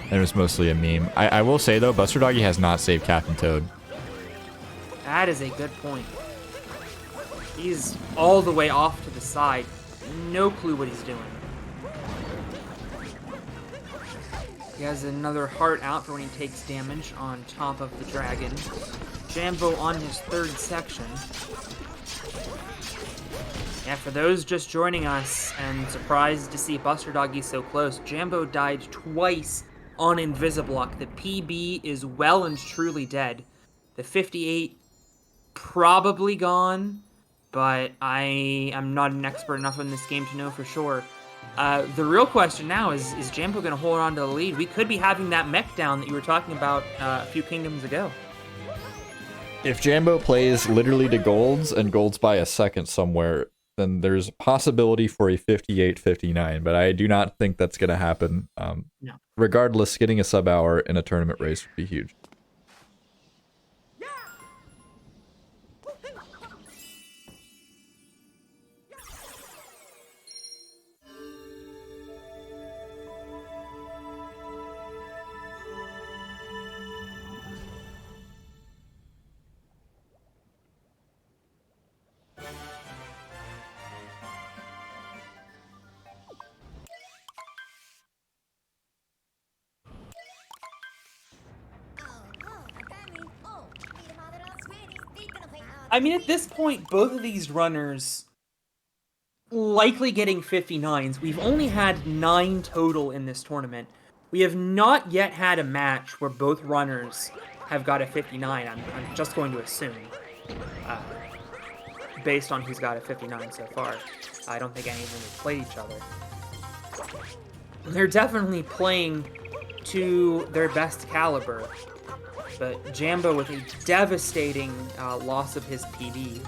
and it was mostly a meme. I will say, though, BusterDoggy has not saved Captain Toad. That is a good point. He's all the way off to the side. No clue what he's doing. He has another heart out for when he takes damage on top of the dragon. Jambo on his third section. Yeah, for those just joining us and surprised to see BusterDoggy so close, Jambo died twice on Invisiblock. The PB is well and truly dead. The 58 probably gone, but I am not an expert enough in this game to know for sure. The real question now is Jambo going to hold on to the lead? We could be having that mech down that you were talking about a few kingdoms ago. If Jambo plays literally to golds and golds by a second somewhere, then there's a possibility for a 58-59, but I do not think that's going to happen. No. Regardless, getting a sub-hour in a tournament race would be huge. I mean, at this point, both of these runners likely getting 59s. We've only had 9 total in this tournament. We have not yet had a match where both runners have got a 59. I'm just going to assume, based on who's got a 59 so far. I don't think any of them have played each other. They're definitely playing to their best caliber. But Jambo with a devastating loss of his PB.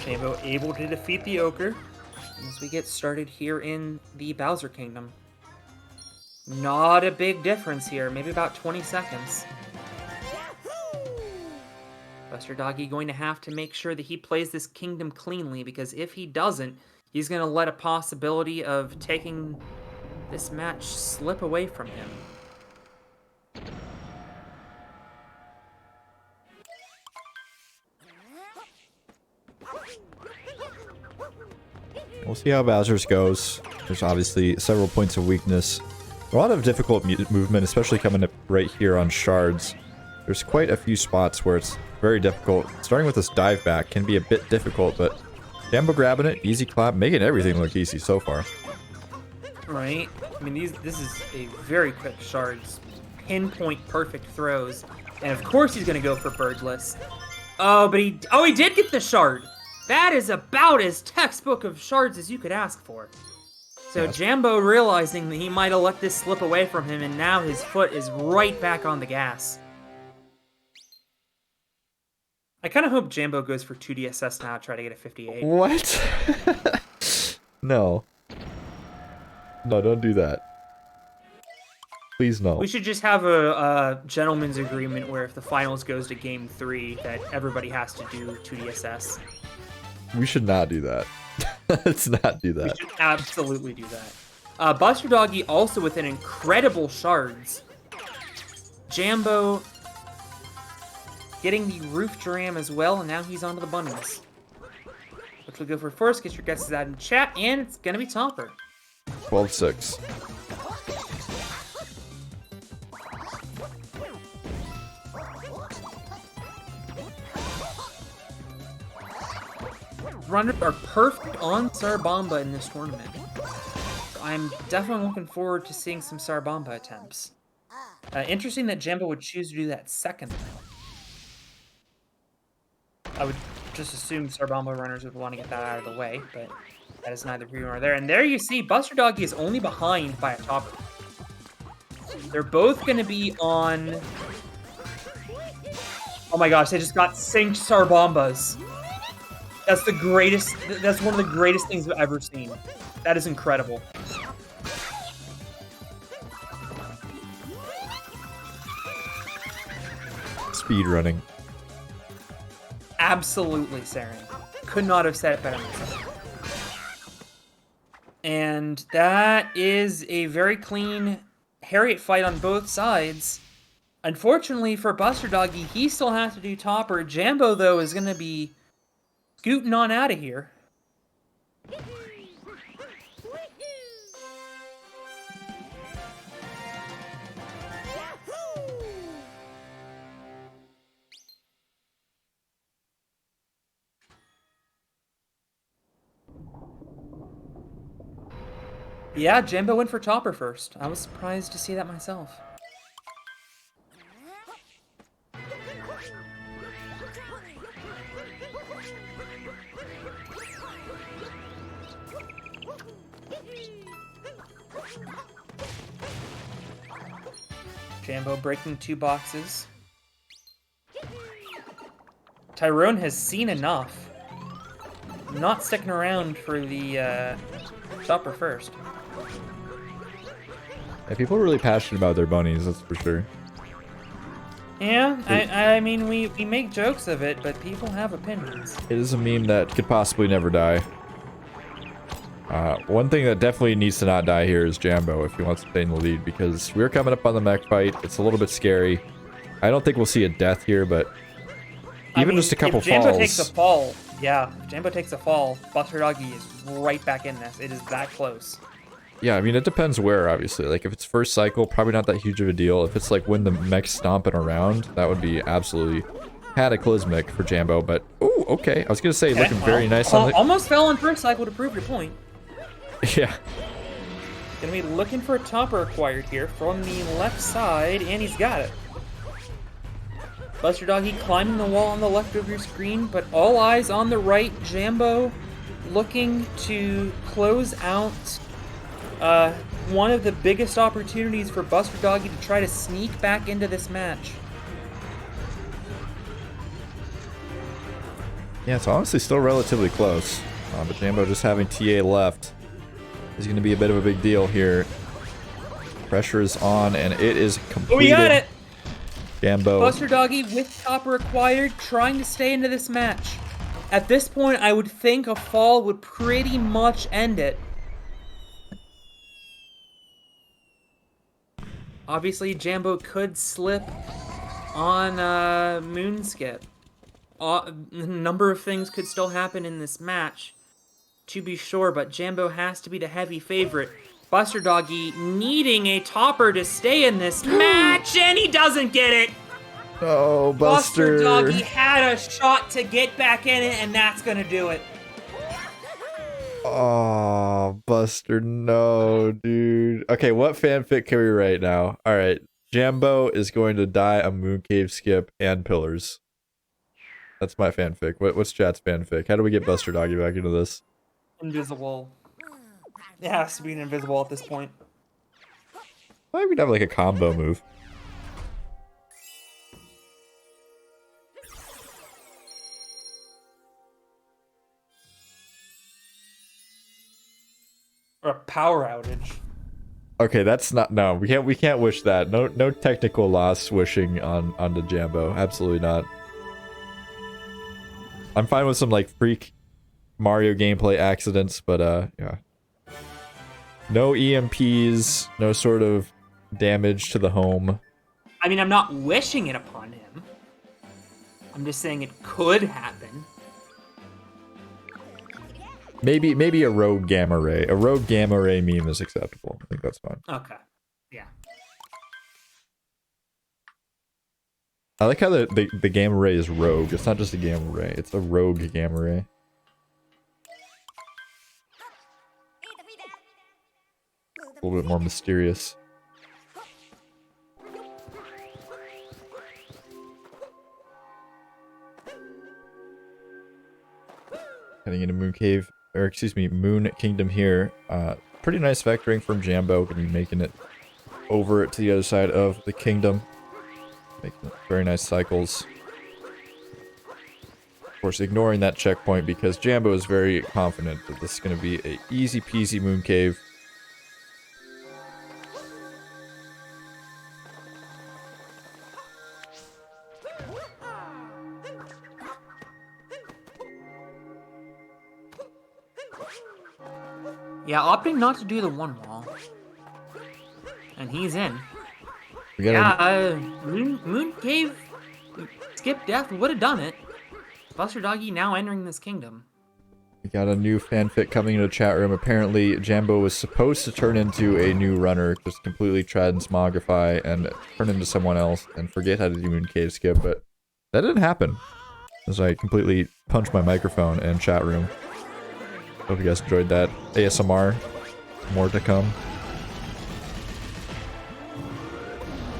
Jambo able to defeat the Ochre as we get started here in the Bowser Kingdom. Not a big difference here, maybe about 20 seconds. BusterDoggy going to have to make sure that he plays this kingdom cleanly, because if he doesn't, he's going to let a possibility of taking this match slip away from him. We'll see how Bowser's goes. There's obviously several points of weakness. A lot of difficult movement, especially coming up right here on shards. There's quite a few spots where it's very difficult. Starting with this dive back can be a bit difficult, but Jambo grabbing it, easy clap, making everything look easy so far. Right? I mean, this is a very quick shards. Pinpoint perfect throws. And of course he's going to go for birdless. Oh, but he did get the shard. That is about as textbook of shards as you could ask for. So Yes. Jambo realizing that he might have let this slip away from him, and now his foot is right back on the gas. I kind of hope Jambo goes for 2DSS now to try to get a 58. What? No. No, don't do that. Please no. We should just have a gentleman's agreement where if the finals goes to game 3, that everybody has to do 2DSS. We should not do that. Let's not do We that. should absolutely do that. BusterDoggy also with an incredible shards. Jambo getting the roof dram as well, and now he's onto the bunnies. Which we'll go for first. Get your guesses out in chat, and it's gonna be Topper. 12-6. runners are perfect on Sarbamba in this tournament. So I'm definitely looking forward to seeing some Sarbamba attempts. Interesting that Jambo would choose to do that second. I would just assume Sarbamba runners would want to get that out of the way, but that is neither here nor there. And there you see, BusterDoggy is only behind by a topper. They're both going to be on... Oh my gosh, they just got synced Sarbambas. That's the greatest... That's one of the greatest things I've ever seen. That is incredible. Speed running. Absolutely, Saren. Could not have said it better myself. And that is a very clean Harriet fight on both sides. Unfortunately for BusterDoggy, he still has to do topper. Jambo, though, is going to be scooting on out of here. Yeah, Jambo went for topper first. I was surprised to see that myself. Jambo breaking 2 boxes. Tyrone has seen enough. Not sticking around for the topper first. Yeah, people are really passionate about their bunnies, that's for sure. Yeah, I mean, we make jokes of it, but people have opinions. It is a meme that could possibly never die. One thing that definitely needs to not die here is Jambo if he wants to stay in the lead, because we're coming up on the mech fight. It's a little bit scary. I don't think we'll see a death here, but even just a couple if Jambo falls. takes a fall, yeah, if Jambo takes a fall, BusterDoggy is right back in this. It is that close. Yeah, I mean, it depends where, obviously. Like, if it's first cycle, probably not that huge of a deal. If it's, like, when the mech's stomping around, that would be absolutely cataclysmic for Jambo, but... Ooh, okay. I was gonna say, looking very nice on the... Almost fell on first cycle to prove your point. Yeah. Gonna be looking for a topper acquired here from the left side, and he's got it. BusterDoggy climbing the wall on the left of your screen, but all eyes on the right. Jambo looking to close out one of the biggest opportunities for BusterDoggy to try to sneak back into this match. Yeah, it's honestly still relatively close. But Jambo just having TA left is going to be a bit of a big deal here. Pressure is on, and it is completed. Oh, we got it! Jambo. BusterDoggy with topper acquired, trying to stay into this match. At this point, I would think a fall would pretty much end it. Obviously, Jambo could slip on Moonskip. A number of things could still happen in this match, to be sure, but Jambo has to be the heavy favorite. BusterDoggy needing a topper to stay in this match, and he doesn't get it! Oh, Buster. BusterDoggy had a shot to get back in it, and that's gonna do it. Oh, Buster, no, dude. Okay, what fanfic can we write now? Alright, Jambo is going to die a mooncave skip and pillars. That's my fanfic. What's chat's fanfic? How do we get BusterDoggy back into this? Invisible. It has to be an invisible at this point. I think we'd have like a combo move. Or a power outage. Okay, that's not no. We can't wish that. No technical loss wishing on the Jambo. Absolutely not. I'm fine with some like freak Mario gameplay accidents, but yeah. No EMPs, no sort of damage to the home. I mean, I'm not wishing it upon him. I'm just saying it could happen. Maybe a rogue gamma ray. A rogue gamma ray meme is acceptable. I think that's fine. Okay. Yeah. I like how the gamma ray is rogue. It's not just a gamma ray. It's a rogue gamma ray. a little bit more mysterious. Heading into Moon Cave, or excuse me, Moon Kingdom here. Pretty nice vectoring from Jambo. Gonna be making it over to the other side of the kingdom. Making very nice cycles. Of course, ignoring that checkpoint because Jambo is very confident that this is going to be a easy peasy Moon Cave. Yeah, opting not to do the one wall. And he's in. Moon Cave, Skip Death would have done it. BusterDoggy now entering this kingdom. We got a new fanfic coming into the chat room. Apparently, Jambo was supposed to turn into a new runner, just completely transmogrify and turn into someone else and forget how to do Moon Cave Skip, but that didn't happen. As I completely punched my microphone in chat room. Hope you guys enjoyed that. ASMR. More to come.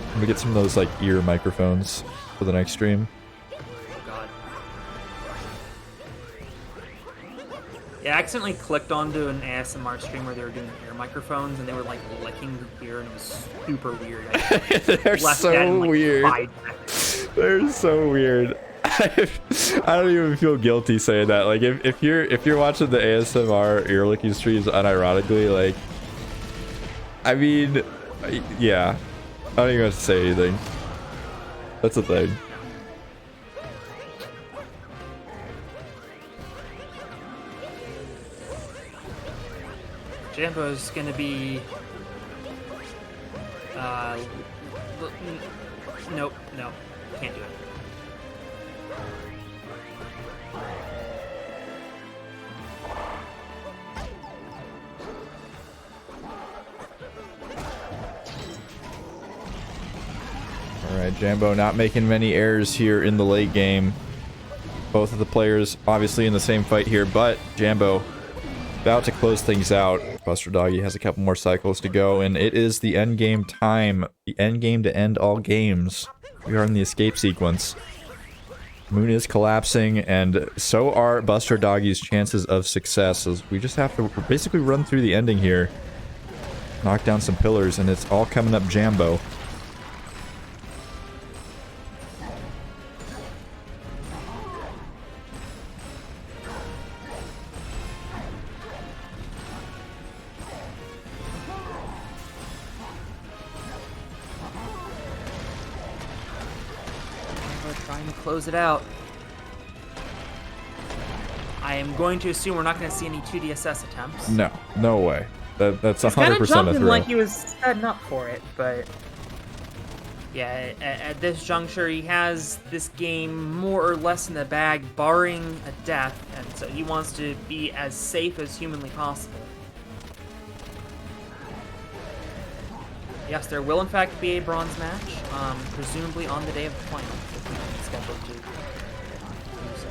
I'm gonna get some of those like ear microphones for the next stream. Oh god. Yeah, I accidentally clicked onto an ASMR stream where they were doing ear microphones and they were like licking the ear and it was super weird. They're so weird. They're so weird. I don't even feel guilty saying that. Like if you're watching the ASMR ear licking streams unironically, like I mean, yeah, I don't even have to say anything. That's the thing. Jambo's gonna be nope, no, can't do it. Alright, Jambo not making many errors here in the late game. Both of the players obviously in the same fight here, but Jambo about to close things out. BusterDoggy has a couple more cycles to go, and it is the end game time. The end game to end all games. We are in the escape sequence. Moon is collapsing, and so are BusterDoggy's chances of success, as we just have to basically run through the ending here. Knock down some pillars, and it's all coming up Jambo. Trying to close it out. I am going to assume we're not going to see any 2DSS attempts. No, no way. That's 100% kind of a jumping throw. like he was setting up for it, but yeah, at this juncture, he has this game more or less in the bag, barring a death, and so he wants to be as safe as humanly possible. Yes, there will in fact be a bronze match, presumably on the day of the final, if we can schedule to do so.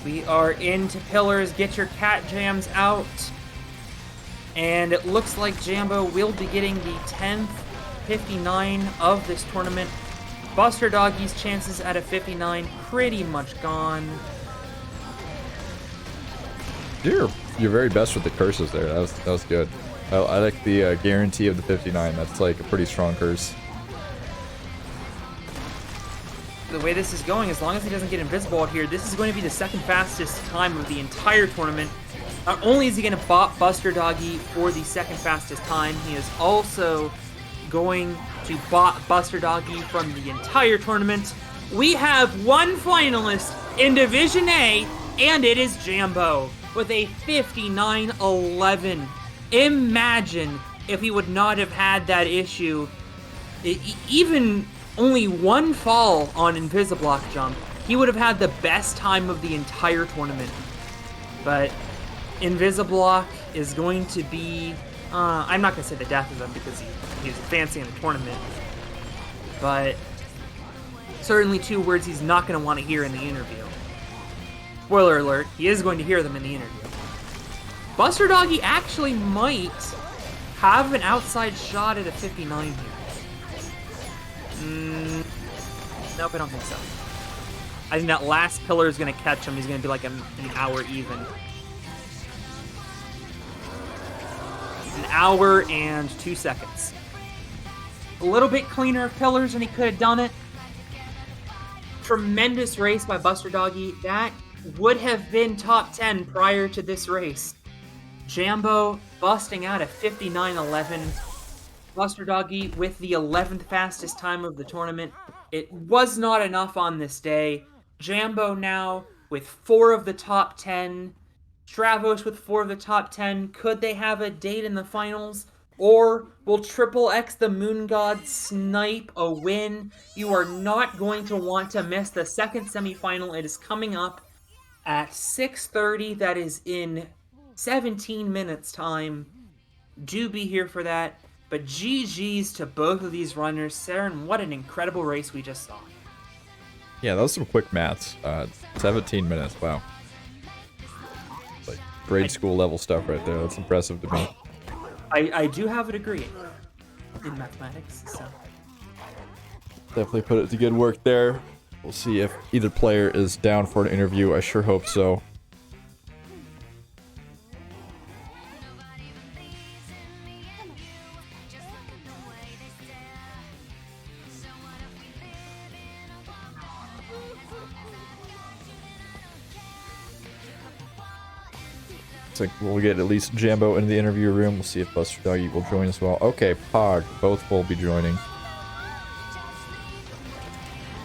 We are into pillars. Get your cat jams out. And it looks like Jambo will be getting the 10th 59 of this tournament. BusterDoggy's chances at a 59 pretty much gone. You're very best with the curses there. That was good. I like the guarantee of the 59. That's like a pretty strong curse. The way this is going, as long as he doesn't get invisible out here, this is going to be the second fastest time of the entire tournament. Not only is he going to bot BusterDoggy for the second fastest time, he is also going to bot BusterDoggy from the entire tournament. We have one finalist in Division A, and it is Jambo with a 59-11. Imagine if he would not have had that issue. Even only one fall on Invisiblock jump, he would have had the best time of the entire tournament. But Invisiblock is going to be, I'm not going to say the death of him because he was advancing in the tournament, but certainly 2 words he's not going to want to hear in the interview. Spoiler alert, he is going to hear them in the interview. BusterDoggy actually might have an outside shot at a 59 here. Nope, I don't think so. I think that last pillar is going to catch him. He's going to be like an hour even. An hour and 2 seconds. A little bit cleaner of pillars than he could have done it. Tremendous race by BusterDoggy. That would have been top 10 prior to this race. Jambo busting out a 59.11. BusterDoggy with the 11th fastest time of the tournament. It was not enough on this day. Jambo now with 4 of the top 10. Stravos with 4 of the top 10. Could they have a date in the finals? Or will Triple X the Moon God snipe a win? You are not going to want to miss the second semifinal. It is coming up at 6:30. That is in 17 minutes time. Do be here for that. But GG's to both of these runners. Saren, what an incredible race we just saw. Yeah, that was some quick maths. 17 minutes, wow. Like grade school level stuff right there. That's impressive to me. I do have a degree in mathematics, so. Definitely put it to good work there. We'll see if either player is down for an interview. I sure hope so. Looks like we'll get at least Jambo into the interview room. We'll see if BusterDoggy will join as well. Okay, Pog. Both will be joining.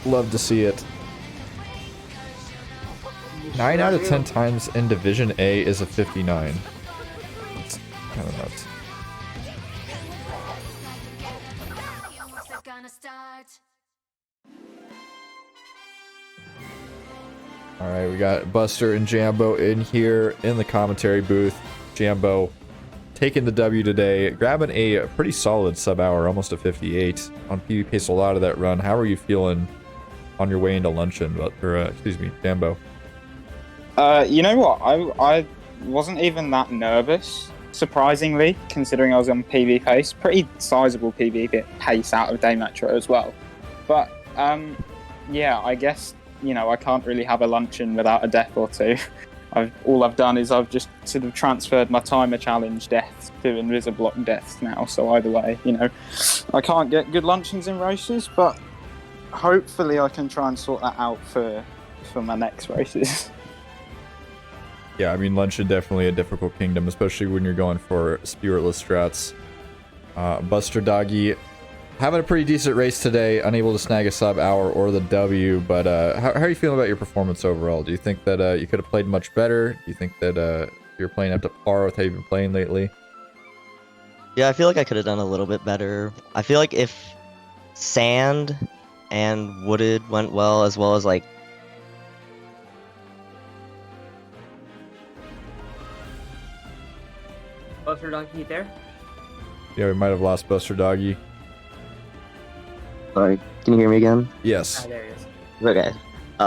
Love to see it. 9 out of 10 times in Division A is a 59. That's kind of nuts. Alright, we got Buster and Jambo in here in the commentary booth. Jambo taking the W today, grabbing a pretty solid sub-hour, almost a 58 on PB Pace a lot of that run. How are you feeling on your way into luncheon? Excuse me, Jambo. You know what? I wasn't even that nervous, surprisingly, considering I was on PB Pace. Pretty sizable PB Pace out of Day Metro as well. But, yeah, I guess, you know, I can't really have a luncheon without a death or two. All I've done is I've just sort of transferred my timer challenge deaths to Invisiblock deaths now. So either way, you know, I can't get good luncheons in races, but hopefully I can try and sort that out for my next races. Yeah, I mean, luncheon definitely a difficult kingdom, especially when you're going for spiritless strats. BusterDoggy having a pretty decent race today, unable to snag a sub-hour or the W, but how are you feeling about your performance overall? Do you think that you could have played much better? Do you think that you're playing up to par with how you've been playing lately? Yeah, I feel like I could have done a little bit better. I feel like if sand and wooded went well as like BusterDoggy there? Yeah, we might have lost BusterDoggy. Sorry, can you hear me again? Yes. Ah, there he is. Okay.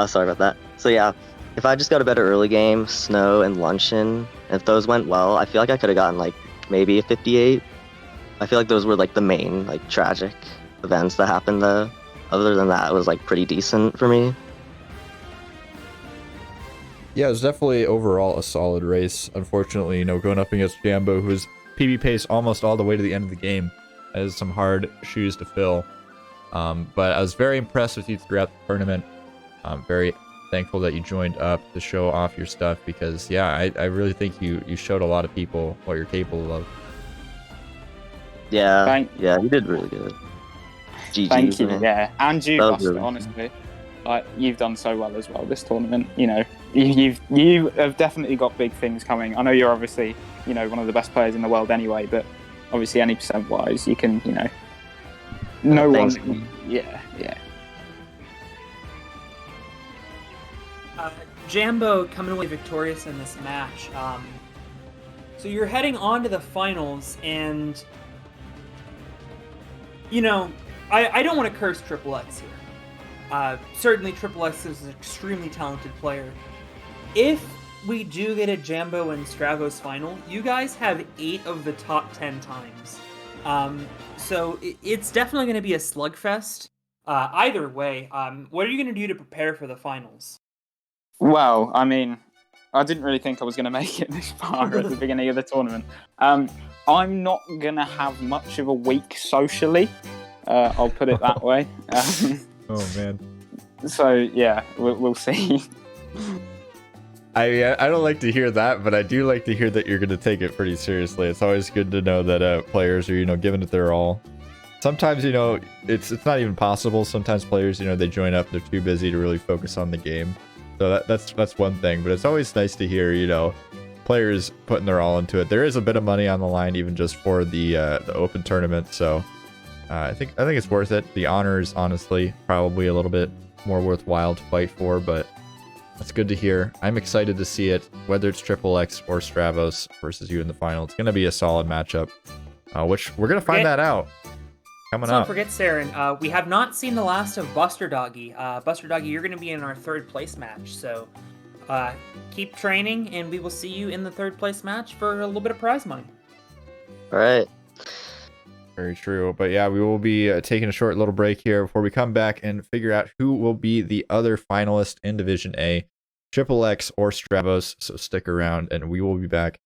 Sorry about that. So yeah, if I just got a better early game, snow and luncheon, if those went well, I feel like I could have gotten like maybe a 58. I feel like those were like the main like tragic events that happened though. Other than that, it was like pretty decent for me. Yeah, it was definitely overall a solid race. Unfortunately, you know, going up against Jambo, who's PB Pace almost all the way to the end of the game, has some hard shoes to fill. But I was very impressed with you throughout the tournament. I'm very thankful that you joined up to show off your stuff because, yeah, I really think you showed a lot of people what you're capable of. Yeah, yeah, you did really good. GG, Thank you, man. yeah. And you, Buster, really honestly. Like, you've done so well as well this tournament. You know, you have definitely got big things coming. I know you're obviously, you know, one of the best players in the world anyway, but obviously any percent-wise, you can, you know, no one... Thanks. Yeah. Jambo coming away victorious in this match. So you're heading on to the finals, and you know, I don't want to curse Triple X here. Certainly, Triple X is an extremely talented player. If we do get a Jambo and Stravos final, you guys have 8 of the top 10 times. So it's definitely going to be a slugfest. Either way, what are you going to do to prepare for the finals? Well, I mean, I didn't really think I was going to make it this far at the beginning of the tournament. I'm not going to have much of a week socially. I'll put it that way. Oh man. So yeah, we'll see. I don't like to hear that, but I do like to hear that you're going to take it pretty seriously. It's always good to know that players are, giving it their all. Sometimes, it's not even possible. Sometimes players, they join up, they're too busy to really focus on the game. So that's one thing, but it's always nice to hear, players putting their all into it. There is a bit of money on the line, even just for the open tournament. So I think it's worth it. The honor is honestly probably a little bit more worthwhile to fight for, but that's good to hear. I'm excited to see it, whether it's Triple X or Stravos versus you in the final. It's going to be a solid matchup, which we're going to find that out coming up. Don't forget, Saren, we have not seen the last of BusterDoggy. BusterDoggy, you're going to be in our 3rd place match, so keep training, and we will see you in the 3rd place match for a little bit of prize money. All right. Very true. But yeah, we will be taking a short little break here before we come back and figure out who will be the other finalist in Division A, Triple X or Stravos. So stick around and we will be back